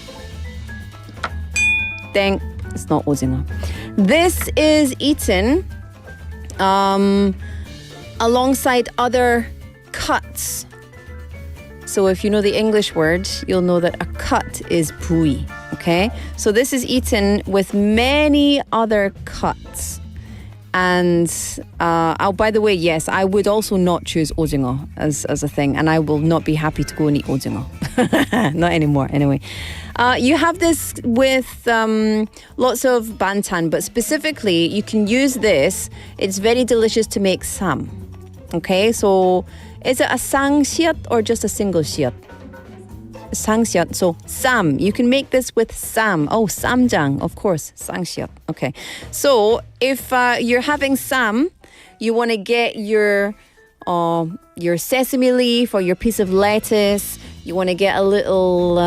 Speaker 4: Dang, it's not 오징어. This is eaten alongside other cuts. So if you know the English word, you'll know that a cut is 부위. Okay? So this is eaten with many other cuts. And by the way, yes, I would also not choose 오징어 as a thing, and I will not be happy to go and eat 오징어. Not anymore, anyway. You have this with lots of bantan, but specifically, you can use this. It's very delicious to make sam. Okay, so is it a sang-siot or just a single siot? Sang-siot. So sam. You can make this with sam. Oh, samjang, of course. Sang-siot. Okay. So if you're having sam, you want to get your sesame leaf or your piece of lettuce. You want to get a little,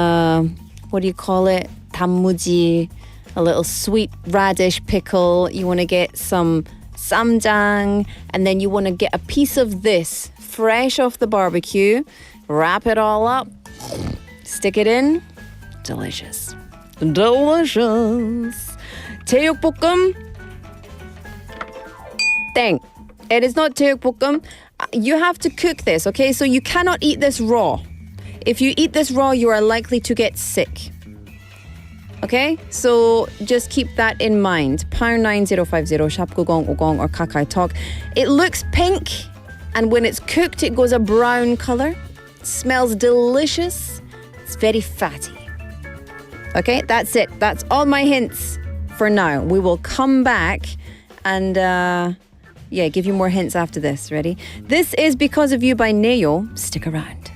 Speaker 4: what do you call it? 단무지, a little sweet radish pickle. You want to get some samjang, and then you want to get a piece of this fresh off the barbecue. Wrap it all up. Stick it in. Delicious. Delicious. 제육볶음. 땡. It is not 제육볶음. You have to cook this, okay? So you cannot eat this raw. If you eat this raw, you are likely to get sick. Okay? So just keep that in mind. pound 9050 샵 9050 or KakaoTalk. It looks pink, and when it's cooked, it goes a brown color. It smells delicious. It's very fatty. Okay? That's it. That's all my hints for now. We will come back and give you more hints after this. Ready? This is Because of You by Neo. Stick around.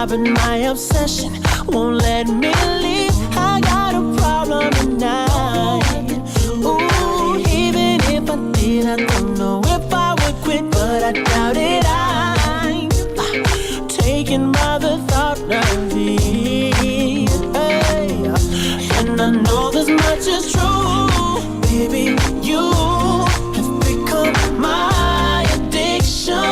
Speaker 5: but my obsession won't let me leave. I got a problem tonight. Ooh, even if I did, I don't know if I would quit, but I doubt it. I'm taken by the thought of it. Hey. And I know this much is true, baby. You have become my addiction.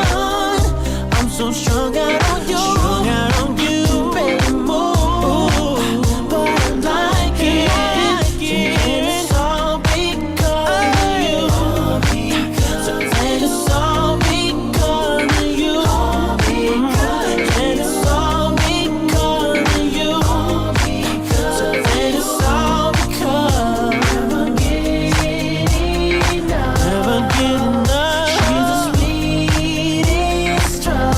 Speaker 5: I'm so strung out on you. Strung out on you. Barely move, but I like it. It's all because of you. So then it's all because of you. And it's all because of you. So then it's all because never get enough. Never get enough. She's the sweetest drug.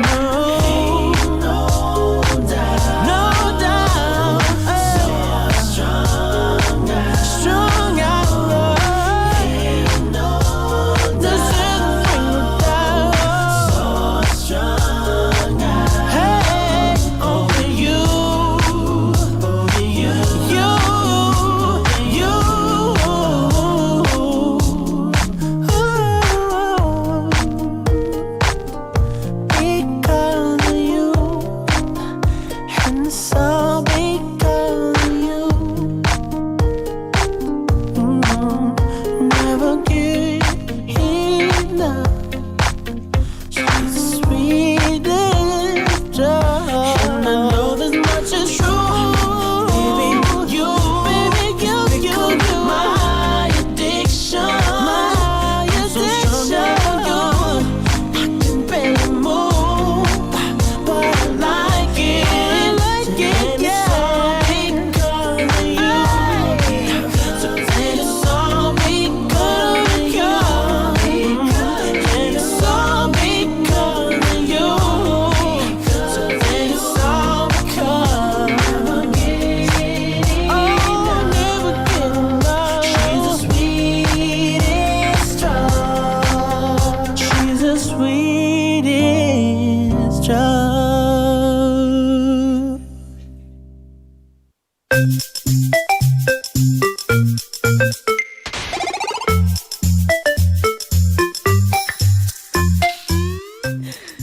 Speaker 5: No doubt. No doubt. So strong out. Strong out love. No doubt. This is the thing without. So strong out. Hey, over you. Over you. Because of you, and it's all because of you. Never get enough. She's the sweetest drug. And I know this much is true, baby. You become my addiction. I'm so strung out on you. I can barely move, but I like it. And it's all because of you. So then it's all because of you. And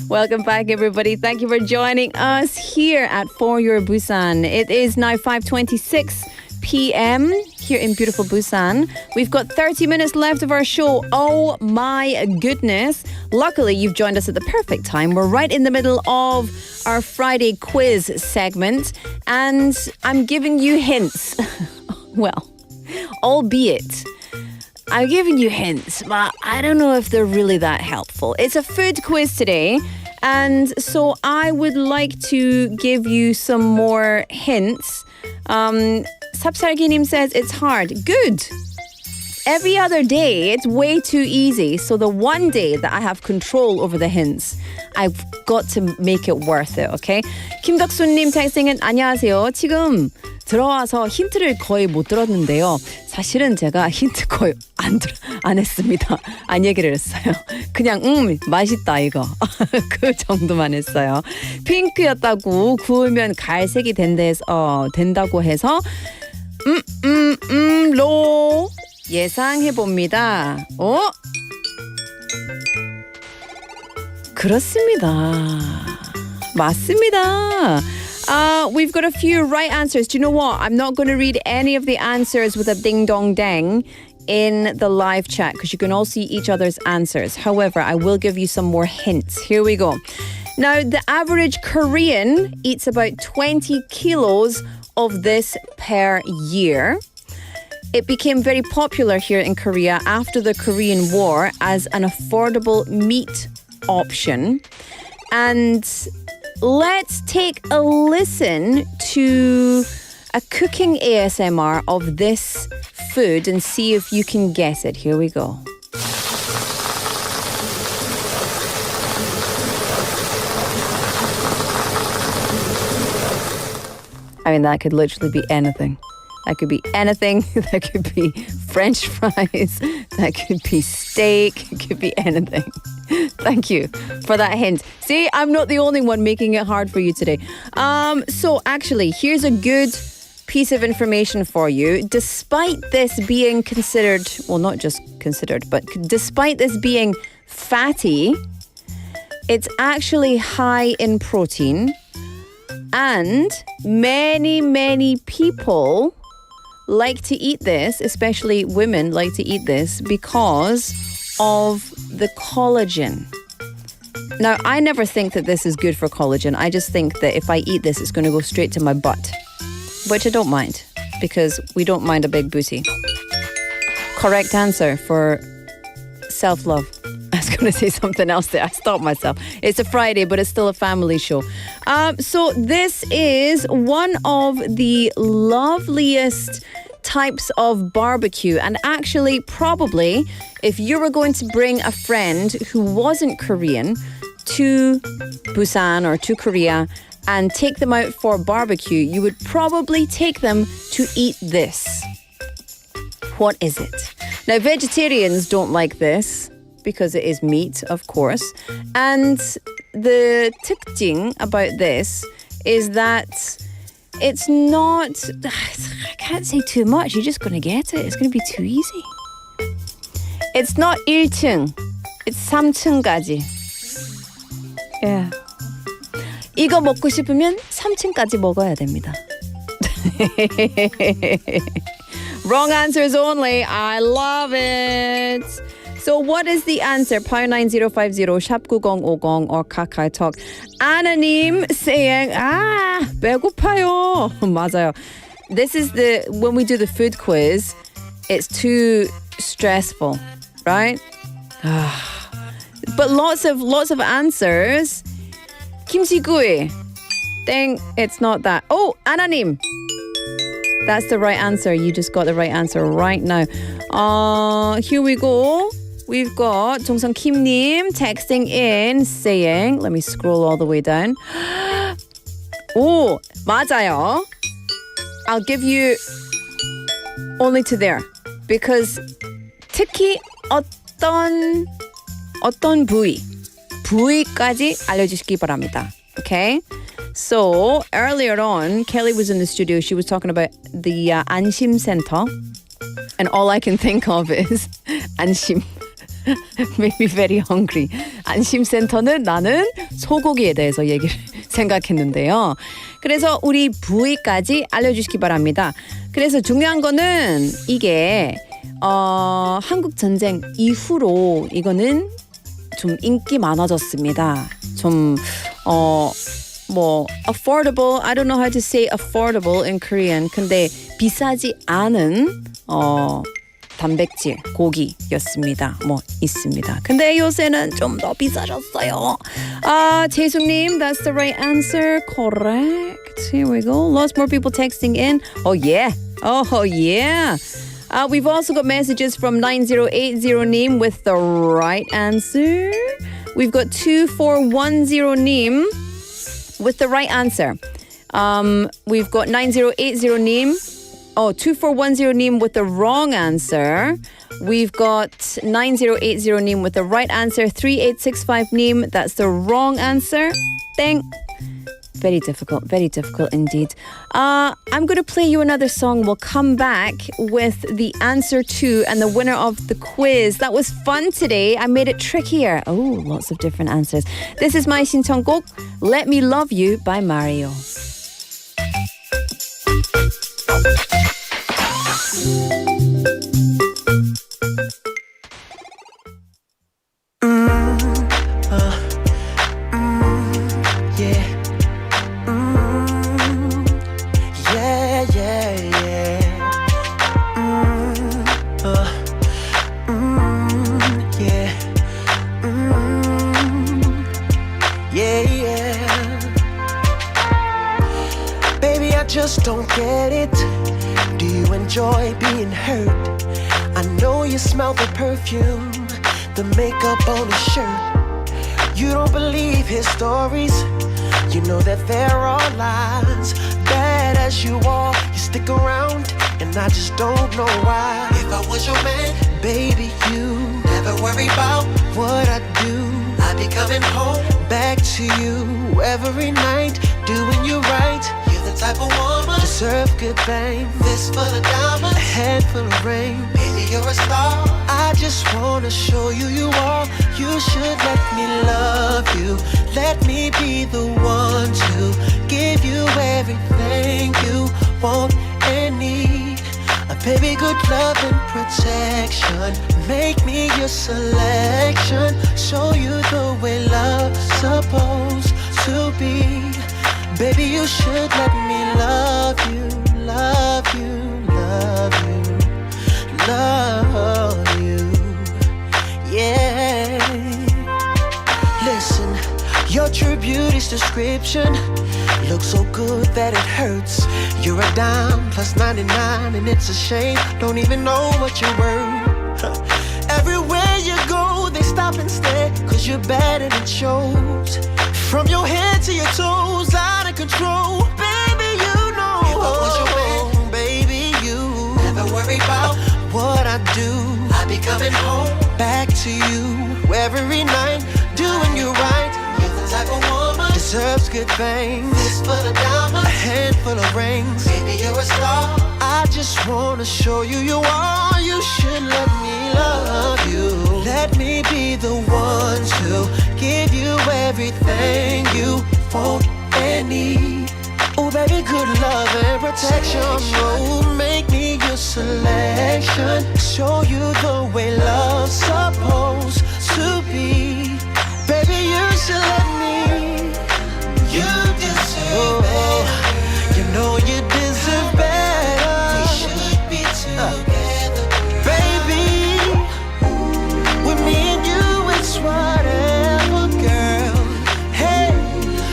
Speaker 4: Welcome back, everybody. Thank you for joining us here at For Your Busan. It is now 5:26 p.m. here in beautiful Busan. We've got 30 minutes left of our show. Oh my goodness. Luckily, you've joined us at the perfect time. We're right in the middle of our Friday quiz segment, and I'm giving you hints. Well, albeit I'm giving you hints, but I don't know if they're really that helpful. It's a food quiz today, and so I would like to give you some more hints. Sapsarginim says it's hard. Good. Every other day, it's way too easy. So the one day that I have control over the hints, I've got to make it worth it, okay? 김덕수님 texting은 안녕하세요. 지금 들어와서 힌트를 거의 못 들었는데요. 사실은 제가 힌트 거의 안 했습니다. 안 얘기를 했어요. 그냥 맛있다 이거. 그 정도만 했어요. 핑크였다고 구우면 갈색이 된다고 해서 로 예상해봅니다. 그렇습니다. 맞습니다. We've got a few right answers. Do you know what? I'm not going to read any of the answers with a ding dong dang in the live chat because you can all see each other's answers. However, I will give you some more hints. Here we go. Now, the average Korean eats about 20 kilos of this per year. It became very popular here in Korea after the Korean War as an affordable meat option. And let's take a listen to a cooking ASMR of this food and see if you can guess it. Here we go. I mean, that could literally be anything. That could be anything. That could be French fries. That could be steak. It could be anything. Thank you for that hint. See, I'm not the only one making it hard for you today. So actually, here's a good piece of information for you. Despite this being considered, well, not just considered, but despite this being fatty, it's actually high in protein. And many people like to eat this, especially women like to eat this because of the collagen. Now, I never think that this is good for collagen. I just think that if I eat this, it's going to go straight to my butt, which I don't mind because we don't mind a big booty. Correct answer for self-love. I was going to say something else there. I stopped myself. It's a Friday, but it's still a family show. So this is one of the loveliest types of barbecue. And actually, probably, if you were going to bring a friend who wasn't Korean to Busan or to Korea and take them out for barbecue, you would probably take them to eat this. What is it? Now, vegetarians don't like this because it is meat, of course. And the 특징 about this is that it's not, I can't say too much, you're just going to get it. It's going to be too easy. It's not 1층, it's 3층까지. Yeah. 이거 먹고 싶으면 3층까지 먹어야 됩니다. Wrong answers only. I love it. So what is the answer? Pound 9050 샵 9050 or KakaoTalk. Anna님 saying, 배고파요. 맞아요. This is when we do the food quiz, it's too stressful, right? But lots of answers. 김치구이. Dang, it's not that. Oh, Anna님. That's the right answer. You just got the right answer right now. Here we go. We've got 정성 Kim님 texting in saying, let me scroll all the way down. 오, 맞아요. I'll give you only to there. Because 특히 어떤 부위까지 알려주시기 바랍니다. Okay? So earlier on, Kelly was in the studio. She was talking about the 안심 Center. And all I can think of is 안심. Made me very hungry. 안심 센터는 나는 소고기에 대해서 얘기를 생각했는데요. 그래서 우리 부위까지 알려주시기 바랍니다. 그래서 중요한 거는 이게 한국 전쟁 이후로 이거는 좀 인기 많아졌습니다. 좀 affordable. I don't know how to say affordable in Korean. 근데 비싸지 않은 단백질 고기였습니다. 있습니다. 근데 요새는 좀 더 비싸졌어요. 재숙님, that's the right answer. Correct. Here we go. Lots more people texting in. Oh yeah. We've also got messages from 9080님 with the right answer. We've got 2410님 with the right answer. We've got 9080님. 2410님 with the wrong answer. We've got 9080님 with the right answer. 3865님, that's the wrong answer. Dang. Very difficult indeed. I'm going to play you another song. We'll come back with the answer to and the winner of the quiz. That was fun today. I made it trickier. Oh, lots of different answers. This is my 신청곡, Let Me Love You by Mario.
Speaker 3: Just don't get it. Do you enjoy being hurt? I know you smell the perfume, the makeup on his shirt. You don't believe his stories. You know that there are lies. Bad as you are, you stick around, and I just don't know why. If I was your man, baby, you never worry about what I do. I'd be coming home back to you every night, doing you right. The type of woman deserve good fame. Fist full of diamonds, a head full of rain. Baby, you're a star. I just wanna show you you are. You should let me love you. Let me be the one to give you everything you want and need. Baby, good love and protection. Make me your selection. Show you the way love's supposed to be. Baby, you should let me love you, love you, love you, love you, yeah. Listen, your true beauty's description looks so good that it hurts. You're a dime plus 99 and it's a shame. Don't even know what you're worth. Everywhere you go, they stop and stare, cause you're bad and it shows. From your head to your toes, out of control. Baby, you know. If I was your man, baby, you never worry about what I do. I'd be coming home back to you every night, doing you right. You're the type of woman deserves good things. Fist full of diamonds, a handful of rings. Baby, you're a star. I just wanna show you you are. You should let me love you. Let me be the one to give you everything you want and need. Oh, baby, good love and protection. Oh, make me your selection. Show you the way love's supposed to be. Baby, you should let me. You deserve better. You know you deserve better. We should be together, baby. With me and you, it's whatever, girl. Hey,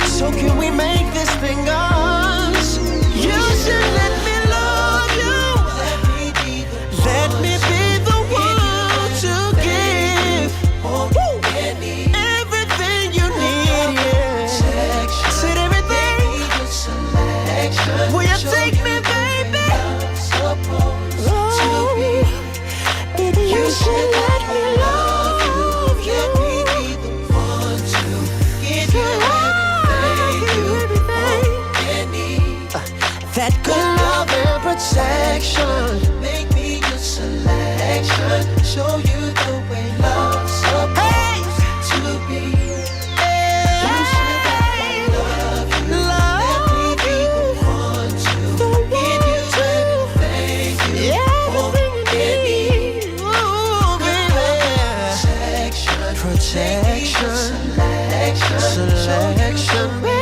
Speaker 3: so can we make this thing us? You should let me love you. Let me be the one to give selection, let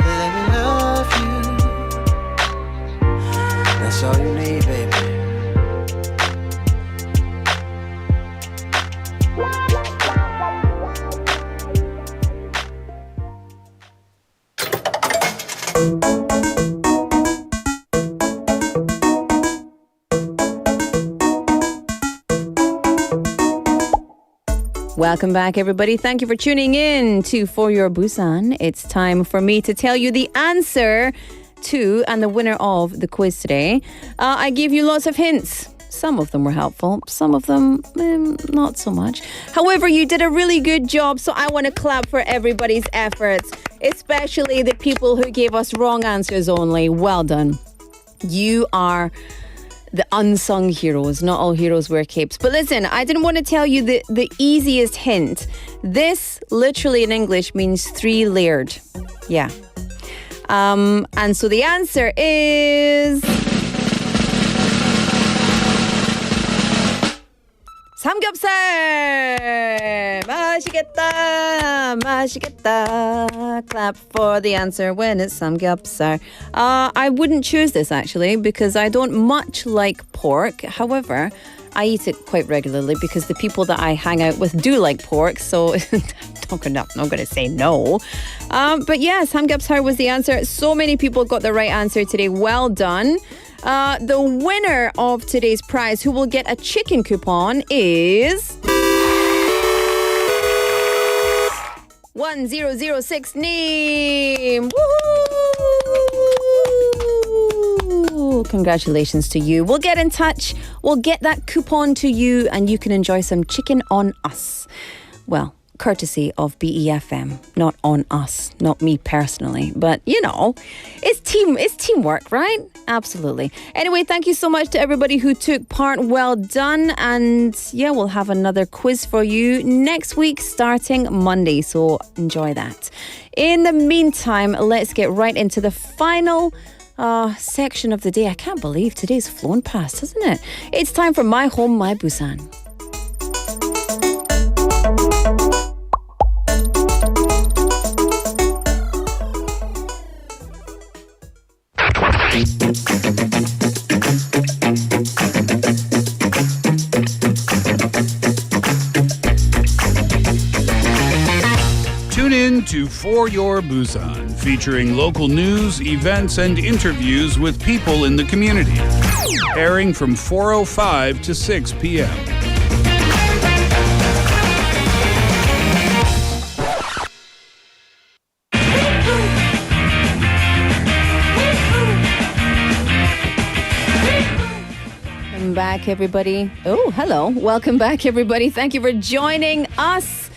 Speaker 3: me love you. That's all you need, baby.
Speaker 4: Welcome back, everybody. Thank you for tuning in to For Your Busan. It's time for me to tell you the answer to and the winner of the quiz today. I gave you lots of hints. Some of them were helpful, some of them not so much. However, you did a really good job, so I want to clap for everybody's efforts, especially the people who gave us wrong answers only. Well done. You are the unsung heroes. Not all heroes wear capes. But listen, I didn't want to tell you the easiest hint. This literally in English means three-layered. Yeah. And so the answer is 삼겹살. 맛있겠다. 맛있겠다. Clap for the answer when it's 삼겹살. I wouldn't choose this actually because I don't much like pork. However, I eat it quite regularly because the people that I hang out with do like pork. So I'm not going to say no. But yeah, 삼겹살 was the answer. So many people got the right answer today. Well done. The winner of today's prize, who will get a chicken coupon, is 1006 name. Woohoo! Congratulations to you. We'll get in touch. We'll get that coupon to you and you can enjoy some chicken on us. Well, courtesy of BEFM, not on us, not me personally. But, you know, it's teamwork, right? Absolutely. Anyway, thank you so much to everybody who took part. Well done. And yeah, we'll have another quiz for you next week starting Monday. So enjoy that. In the meantime, let's get right into the final section of the day. I can't believe today's flown past, hasn't it? It's time for My Home, My Busan.
Speaker 6: Tune in to For Your Busan, featuring local news, events, and interviews with people in the community. Airing from 4:05 to 6 p.m.
Speaker 4: Back, everybody. Oh, hello. Welcome back, everybody. Thank you for joining us.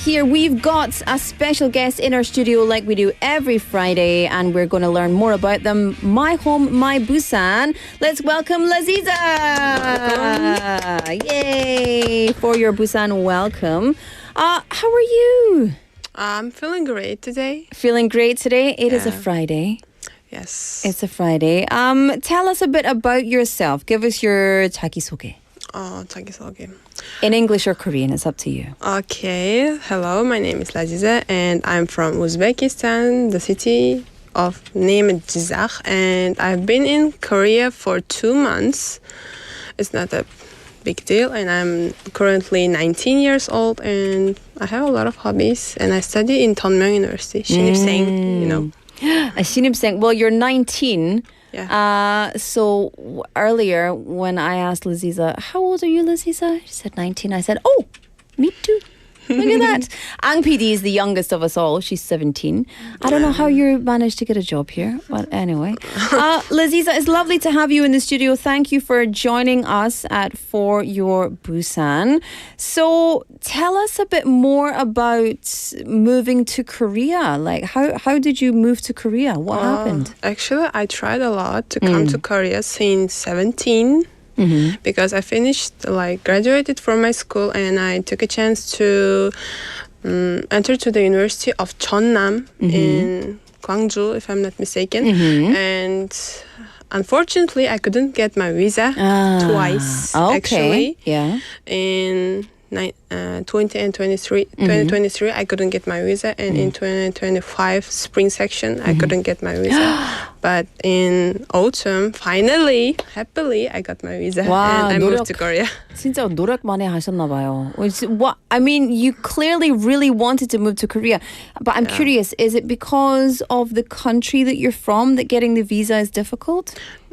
Speaker 4: Here we've got a special guest in our studio like we do every Friday, and we're going to learn more about them. My Home, My Busan. Let's welcome Laziza. Yay! For Your Busan, welcome. How are you?
Speaker 9: I'm feeling great today.
Speaker 4: Feeling great today? It is a Friday.
Speaker 9: Yes.
Speaker 4: It's a Friday. Tell us a bit about yourself. Give us your 자기소개.
Speaker 9: 자기소개.
Speaker 4: In English or Korean, it's up to you.
Speaker 9: Okay. Hello, my name is Laziza and I'm from Uzbekistan, the city of named Jizakh, and I've been in Korea for 2 months. It's not a big deal, and I'm currently 19 years old and I have a lot of hobbies, and I study in Deonmyeong University, 신입생, you know.
Speaker 4: A 신입생. Well, you're 19.
Speaker 9: Yeah.
Speaker 4: So earlier when I asked Laziza, how old are you, Laziza? She said 19. I said, oh, me too. Look at that. Ang PD is the youngest of us all. She's 17. I don't know how you managed to get a job here. But anyway. Laziza, it's lovely to have you in the studio. Thank you for joining us at For Your Busan. So tell us a bit more about moving to Korea. Like, how did you move to Korea? What happened?
Speaker 9: Actually, I tried a lot to come to Korea since 17. Because I graduated from my school and I took a chance to enter to the University of Jeonnam in Gwangju, if I'm not mistaken. And unfortunately, I couldn't get my visa twice.
Speaker 4: Okay.
Speaker 9: Actually,
Speaker 4: Yeah.
Speaker 9: in 2023, I couldn't get my visa, and in 2025 spring section, I couldn't get my visa. But in autumn, finally, happily, I got my visa,
Speaker 4: Wow,
Speaker 9: and I moved to Korea.
Speaker 4: 진짜 노력 많이 하셨나 봐요. I mean, you clearly really wanted to move to Korea, but I'm curious, is it because of the country that you're from that getting the visa is difficult?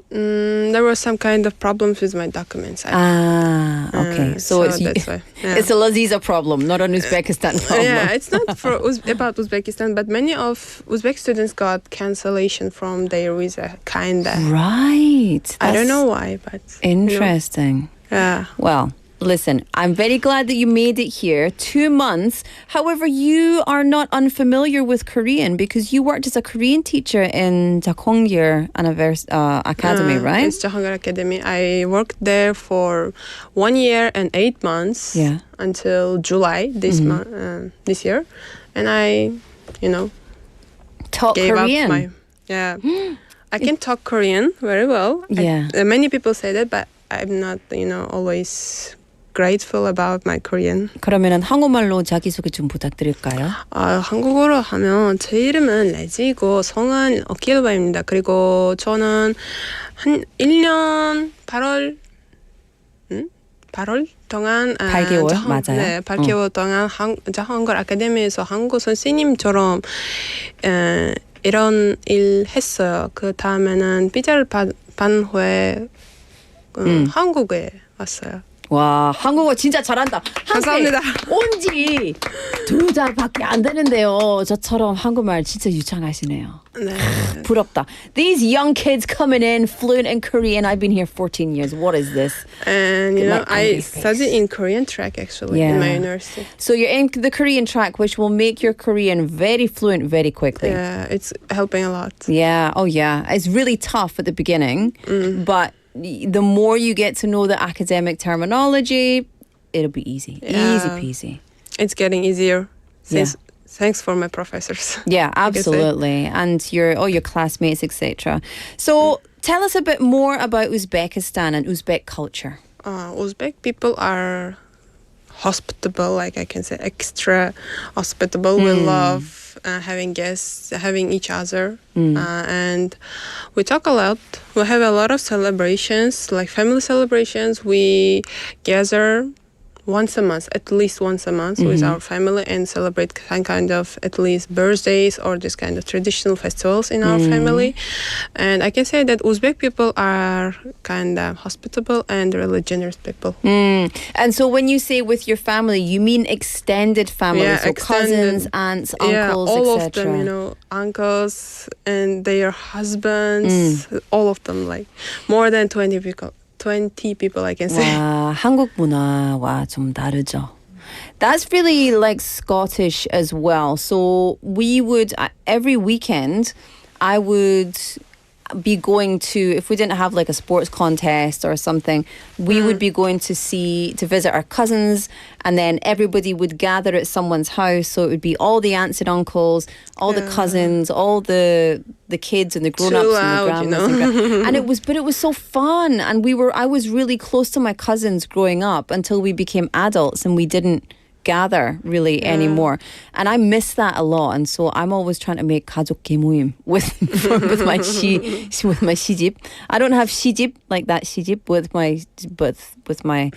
Speaker 9: There was some kind of problems with my documents.
Speaker 4: Okay. So it's
Speaker 9: that's why. Yeah.
Speaker 4: it's a Laziza problem, not an Uzbekistan problem.
Speaker 9: Yeah, it's not for about Uzbekistan, but many of Uzbek students got cancellation from their visa, kinda.
Speaker 4: Right.
Speaker 9: I don't know why, but
Speaker 4: Interesting.
Speaker 9: Yeah.
Speaker 4: Well, listen, I'm very glad that you made it here. 2 months. However, you are not unfamiliar with Korean because you worked as a Korean teacher in Jakhongir Academy, right?
Speaker 9: It's Jakhongir Academy. I worked there for 1 year and 8 months.
Speaker 4: Yeah.
Speaker 9: Until July this this year, and I,
Speaker 4: taught
Speaker 9: gave
Speaker 4: Korean.
Speaker 9: up I can talk Korean very well.
Speaker 4: Yeah.
Speaker 9: Many people say that, but I'm not, always grateful about my Korean.
Speaker 4: 그러면은 한국말로 자기소개 좀 부탁드릴까요?
Speaker 9: 한국어로 하면 제 이름은 레지이고 성은 어키엘바입니다. 그리고 저는 한 1년 8월 동안
Speaker 4: 8개월 맞아요.
Speaker 9: 네, 8개월 동안 자한글 아카데미에서 한국 선생님처럼 이런 일 했어요. 그 다음에는 비자를 받은 후에 한국에 왔어요.
Speaker 4: 와, 한국어 진짜 잘한다.
Speaker 9: 감사합니다.
Speaker 4: 온지 2달밖에 안 되는데요. 저처럼 한국말 진짜 유창하시네요.
Speaker 9: 네.
Speaker 4: 부럽다. These young kids coming in fluent in Korean. I've been here 14 years. What is this?
Speaker 9: And I studied in Korean track actually in my university.
Speaker 4: So you're in the Korean track, which will make your Korean very fluent very quickly.
Speaker 9: Yeah, it's helping a lot.
Speaker 4: Yeah. Oh, yeah. It's really tough at the beginning, but the more you get to know the academic terminology, it'll be easy.
Speaker 9: Yeah.
Speaker 4: Easy peasy.
Speaker 9: It's getting easier. Thanks for my professors.
Speaker 4: Yeah, absolutely. And your classmates, etc. So tell us a bit more about Uzbekistan and Uzbek culture.
Speaker 9: Uzbek people are hospitable, like I can say, extra hospitable. We love having guests, having each other, and we talk a lot. We have a lot of celebrations, like family celebrations. We gather at least once a month with our family and celebrate some kind of at least birthdays or this kind of traditional festivals in our family. And I can say that Uzbek people are kind of hospitable and really generous people.
Speaker 4: And so when you say with your family, you mean extended family, so cousins, aunts, uncles,
Speaker 9: all
Speaker 4: etc.
Speaker 9: of them, uncles and their husbands, all of them, like more than 20 people I can say.
Speaker 4: 와, 한국 문화와 좀 다르죠. That's really like Scottish as well. So we would, every weekend, I would be going to, if we didn't have like a sports contest or something, we would be going to visit our cousins, and then everybody would gather at someone's house. So it would be all the aunts and uncles, all the cousins, all the kids and the grown-ups and the grandmas. And it was so fun. And I was really close to my cousins growing up until we became adults and we didn't gather really anymore, and I miss that a lot. And so I'm always trying to make 가족 개모임 with my 시집. I don't have 시집 like that 시집 with my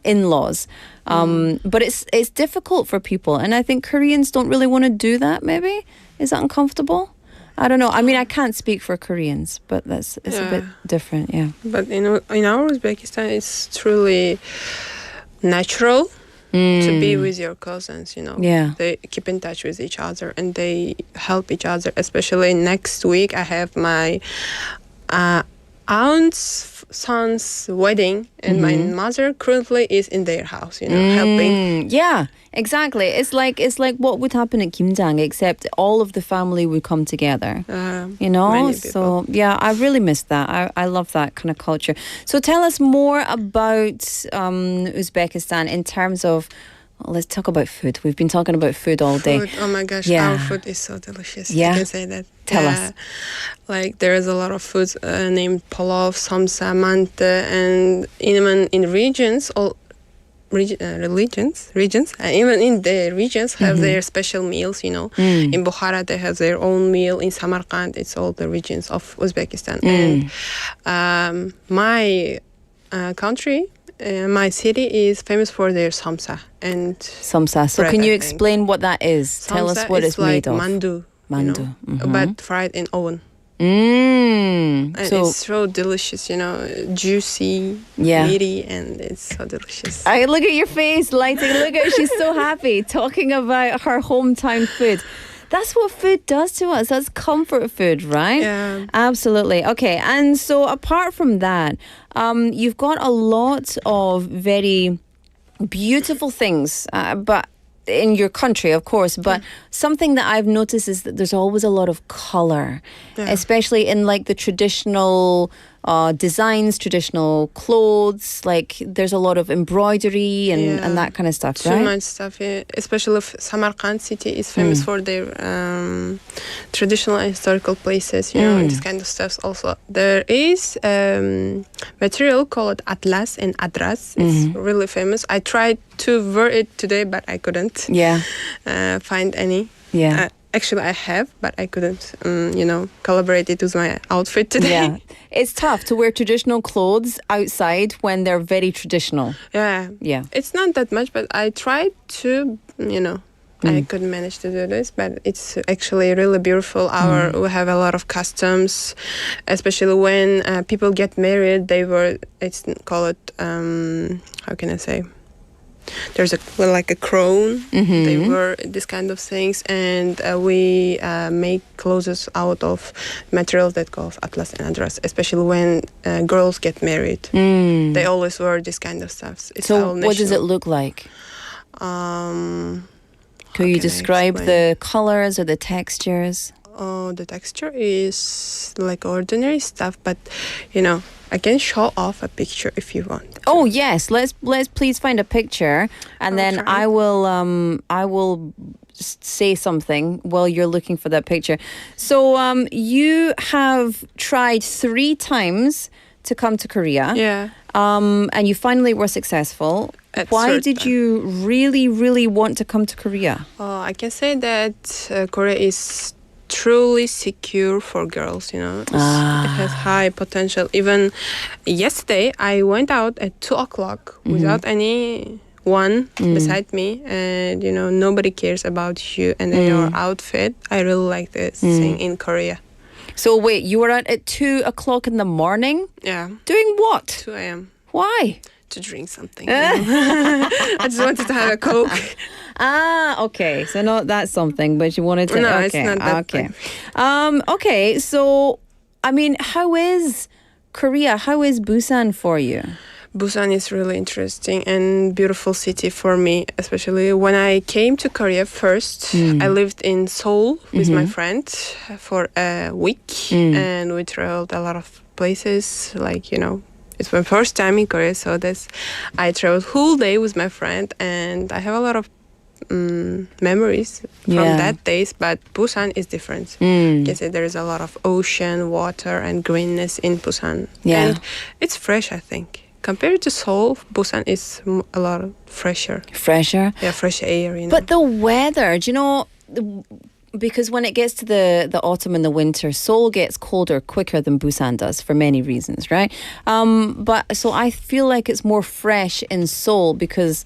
Speaker 4: in-laws, but it's difficult for people, and I think Koreans don't really want to do that. Maybe is that uncomfortable? I don't know. I mean, I can't speak for Koreans, but it's a bit different. Yeah.
Speaker 9: But in our Uzbekistan, it's truly natural to be with your cousins,
Speaker 4: Yeah.
Speaker 9: They keep in touch with each other and they help each other. Especially next week, I have my aunt's son's wedding, and my mother currently is in their house, helping.
Speaker 4: Yeah, exactly. It's like what would happen at Kimjang, except all of the family would come together.
Speaker 9: Many
Speaker 4: So yeah, I really miss that. I love that kind of culture. So tell us more about Uzbekistan in terms of Let's talk about food. We've been talking about food all day.
Speaker 9: Food, oh my gosh,
Speaker 4: Yeah.
Speaker 9: our food is so delicious.
Speaker 4: Yeah?
Speaker 9: I can say that.
Speaker 4: Tell us.
Speaker 9: Like there is a lot of foods named pulao, samsa, mante, and even in regions, regions, even in the regions have their special meals, you know. In Bukhara, they have their own meal. In Samarkand, it's all the regions of Uzbekistan. And my country, my city is famous for their samsa.
Speaker 4: Samsa. So
Speaker 9: bread,
Speaker 4: can you
Speaker 9: I
Speaker 4: explain what that is? Tell us
Speaker 9: Samsa
Speaker 4: what
Speaker 9: is
Speaker 4: it's made
Speaker 9: like
Speaker 4: of.
Speaker 9: mandu.
Speaker 4: Mandu.
Speaker 9: You know, but fried in oven.
Speaker 4: Mm.
Speaker 9: And
Speaker 4: So
Speaker 9: it's so delicious, you know, juicy,
Speaker 4: Yeah.
Speaker 9: meaty, and it's so delicious.
Speaker 4: I look at your face, lighting. Look at she's so happy talking about her hometown food. That's what food does to us. That's comfort food, right?
Speaker 9: Yeah.
Speaker 4: Absolutely. Okay. And so apart from that, you've got a lot of very beautiful things, but in your country, of course, but something that I've noticed is that there's always a lot of color, especially in like the traditional designs, traditional clothes. Like there's a lot of embroidery and that kind of stuff,
Speaker 9: Too
Speaker 4: right?
Speaker 9: much stuff, yeah. Especially Samarkand city is famous for their traditional and historical places, you know, this kind of stuff. Also, there is material called atlas and adras. It's really famous. I tried to wear it today, but I couldn't.
Speaker 4: Yeah.
Speaker 9: Find any.
Speaker 4: Yeah.
Speaker 9: Actually, I have, but I couldn't, you know, collaborate it with my outfit today.
Speaker 4: Yeah. It's tough to wear traditional clothes outside when they're very traditional.
Speaker 9: Yeah.
Speaker 4: Yeah.
Speaker 9: It's not that much, but I tried to, you know, I couldn't manage to do this, but it's actually really beautiful. We have a lot of customs, especially when people get married. It's called, how can I say? There's like a crown. They wear this kind of things, and we make clothes out of materials that go of atlas and adras, especially when girls get married. They always wear this kind of stuff. It's
Speaker 4: So what does it look like? Could you describe the colors or the textures?
Speaker 9: Oh, the texture is like ordinary stuff, but you know, I can show off a picture if you want.
Speaker 4: Oh yes, let's please find a picture, and then I will say something while you're looking for that picture. So you have tried 3 times to come to Korea.
Speaker 9: Yeah.
Speaker 4: And you finally were successful. Why did you really want to come to Korea?
Speaker 9: I can say that Korea is truly secure for girls, you know. It has high potential. Even yesterday, I went out at 2 o'clock without anyone beside me, and you know, nobody cares about you and your outfit. I really like this thing in Korea.
Speaker 4: So wait, you were out at 2 o'clock in the morning?
Speaker 9: Yeah.
Speaker 4: Doing what?
Speaker 9: 2 a.m.
Speaker 4: Why?
Speaker 9: To drink something. You know? I just wanted to have a Coke.
Speaker 4: Okay. So not that something, but you wanted to.
Speaker 9: No,
Speaker 4: okay.
Speaker 9: it's not that.
Speaker 4: Okay. Okay. So, I mean, how is Korea? How is Busan for you?
Speaker 9: Busan is really interesting and beautiful city for me, especially when I came to Korea first. I lived in Seoul with my friend for a week, and we traveled a lot of places. Like, you know, it's my first time in Korea, so I traveled whole day with my friend, and I have a lot of memories from that days. But Busan is different. You can say there is a lot of ocean, water, and greenness in Busan, and it's fresh, I think. Compared to Seoul, Busan is a lot fresher.
Speaker 4: Fresher?
Speaker 9: Yeah, fresh air, you know.
Speaker 4: But the weather, do you know, because when it gets to the autumn and the winter, Seoul gets colder quicker than Busan does for many reasons, right? But so I feel like it's more fresh in Seoul because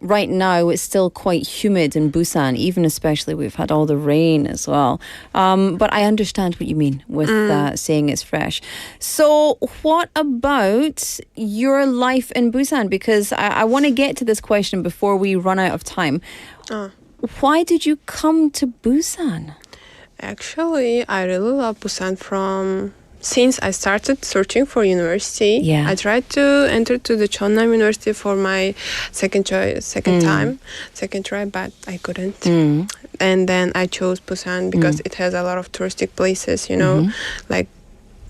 Speaker 4: right now it's still quite humid in Busan, even especially we've had all the rain as well. But I understand what you mean with saying it's fresh. So what about your life in Busan? Because I want to get to this question before we run out of time. Why did you come to Busan?
Speaker 9: Actually, I really love Busan since I started searching for university. I tried to enter to the Cheonnam University for my second try, but I couldn't. And then I chose Busan because it has a lot of touristic places, you know, like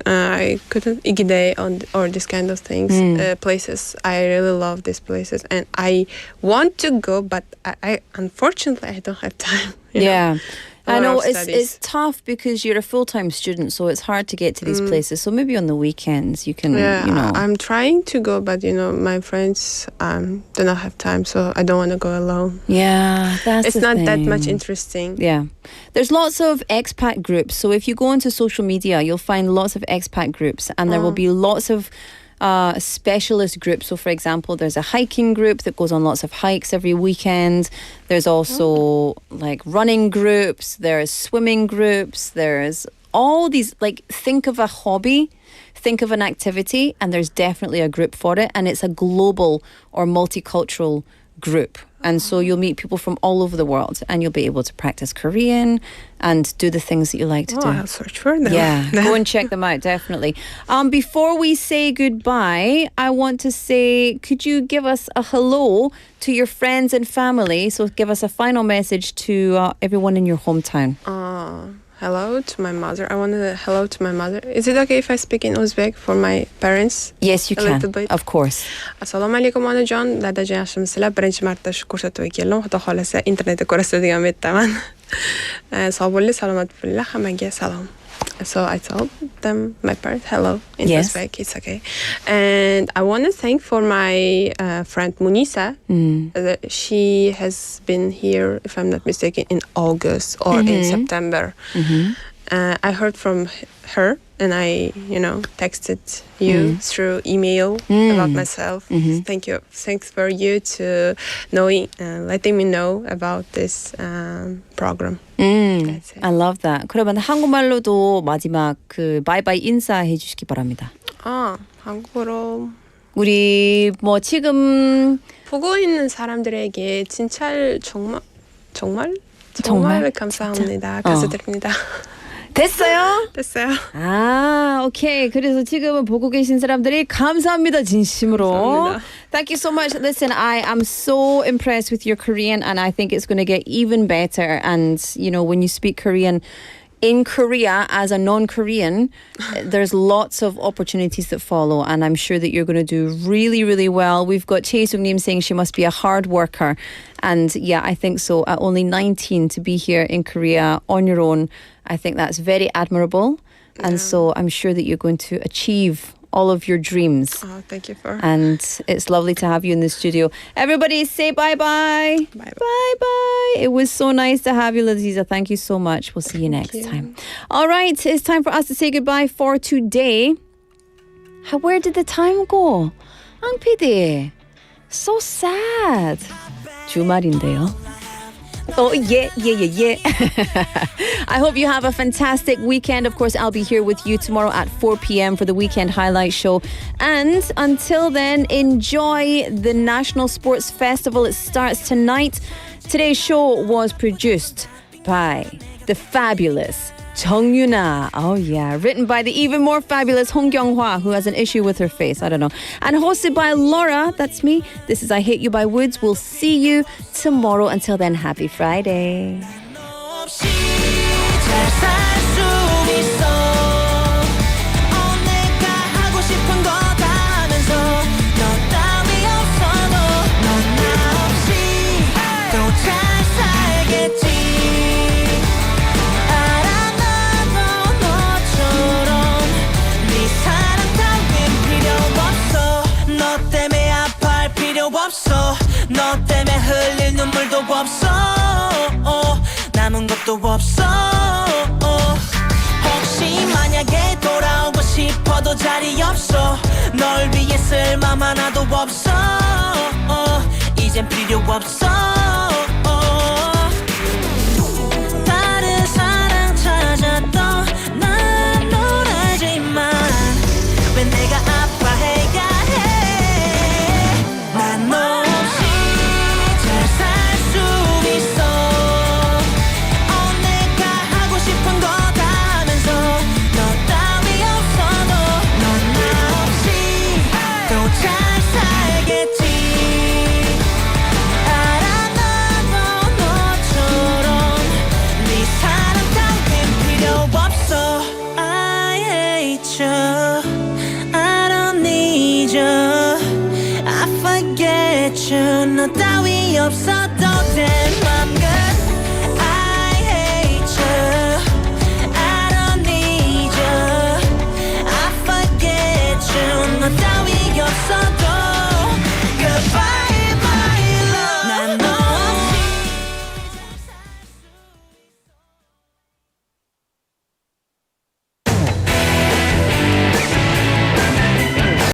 Speaker 9: I couldn't Igide or this kind of things places. I really love these places and I want to go, but I unfortunately I don't have time. you know.
Speaker 4: I know
Speaker 9: lot of
Speaker 4: it's tough because you're a full-time student, so it's hard to get to these places. So maybe on the weekends you can,
Speaker 9: I'm trying to go, but my friends do not have time, so I don't want to go alone.
Speaker 4: Yeah, that's
Speaker 9: it's
Speaker 4: the
Speaker 9: not that
Speaker 4: thing.
Speaker 9: much interesting.
Speaker 4: Yeah. There's lots of expat groups. So if you go into social media, you'll find lots of expat groups and there will be lots of specialist groups. So for example, there's a hiking group that goes on lots of hikes every weekend. There's also like running groups, there's swimming groups, there's all these, like, think of a hobby, think of an activity, and there's definitely a group for it, and it's a global or multicultural group. And so you'll meet people from all over the world and you'll be able to practice Korean and do the things that you like to do.
Speaker 9: I'll search for them.
Speaker 4: Yeah, go and check them out, definitely. Before we say goodbye, I want to say, could you give us a hello to your friends and family? So give us a final message to everyone in your hometown.
Speaker 9: Hello to my mother. I want to hello to my mother. Is it okay if I speak in Uzbek for my parents?
Speaker 4: Yes, you
Speaker 9: a
Speaker 4: can.
Speaker 9: little bit?
Speaker 4: Of course.
Speaker 9: Assalomu alaykum onajon, dadajon yaxshimisizlar? Birinchi marta shu ko'rsatuvga keldim. Xudo xolasa internetda ko'rsatadigan umiddaman. Sog' bo'linglar, salomat bo'linglar, hammaga salom. So I told them, my parents, hello in Uzbek. It's okay. And I want to thank for my friend Munisa. She has been here, if I'm not mistaken, in August or in September. I heard from her and I, texted you through email about myself. Thank you. Thanks for you to letting me know about this program.
Speaker 4: I love that. 그러면 한국말로도 마지막 그 바이바이 인사해 주시기 바랍니다.
Speaker 9: 한국어로
Speaker 4: 우리 지금
Speaker 9: 보고 있는 사람들에게 진짜 정말 감사합니다. 감사드립니다.
Speaker 4: 됐어요?
Speaker 9: 됐어요.
Speaker 4: 오케이. 그래서 지금은 보고 계신 사람들이 감사합니다. 진심으로.
Speaker 9: 감사합니다.
Speaker 4: Thank you so much. Listen, I am so impressed with your Korean and I think it's going to get even better. And, when you speak Korean in Korea as a non-Korean, there's lots of opportunities that follow and I'm sure that you're going to do really, really well. We've got Chae Sung-nim saying she must be a hard worker. And yeah, I think so. At only 19 to be here in Korea on your own, I think that's very admirable. And so I'm sure that you're going to achieve all of your dreams.
Speaker 9: Thank you for.
Speaker 4: And it's lovely to have you in the studio. Everybody say bye-bye. Bye-bye. It was so nice to have you, Laziza. Thank you so much. We'll see you next time. All right, it's time for us to say goodbye for today. Where did the time go? Ang PD. So sad. 주말인데요. Oh, yeah. I hope you have a fantastic weekend. Of course, I'll be here with you tomorrow at 4 p.m. for the Weekend Highlight Show. And until then, enjoy the National Sports Festival. It starts tonight. Today's show was produced by the fabulous Jung Yuna. Oh, yeah. Written by the even more fabulous Hong Kyung-hwa, who has an issue with her face. I don't know. And hosted by Laura. That's me. This is I Hate You by Woods. We'll see you tomorrow. Until then, happy Friday.
Speaker 5: 너 때문에 흘릴 눈물도 없어 남은 것도 없어 혹시 만약에 돌아오고 싶어도 자리 없어 널 위해 쓸 맘 하나도 없어 이젠 필요 없어 다른 사랑 찾아도 난 널 알지만 왜 내가 아파해야 해난 잘 살겠지 알아 너 따위 없어도 돼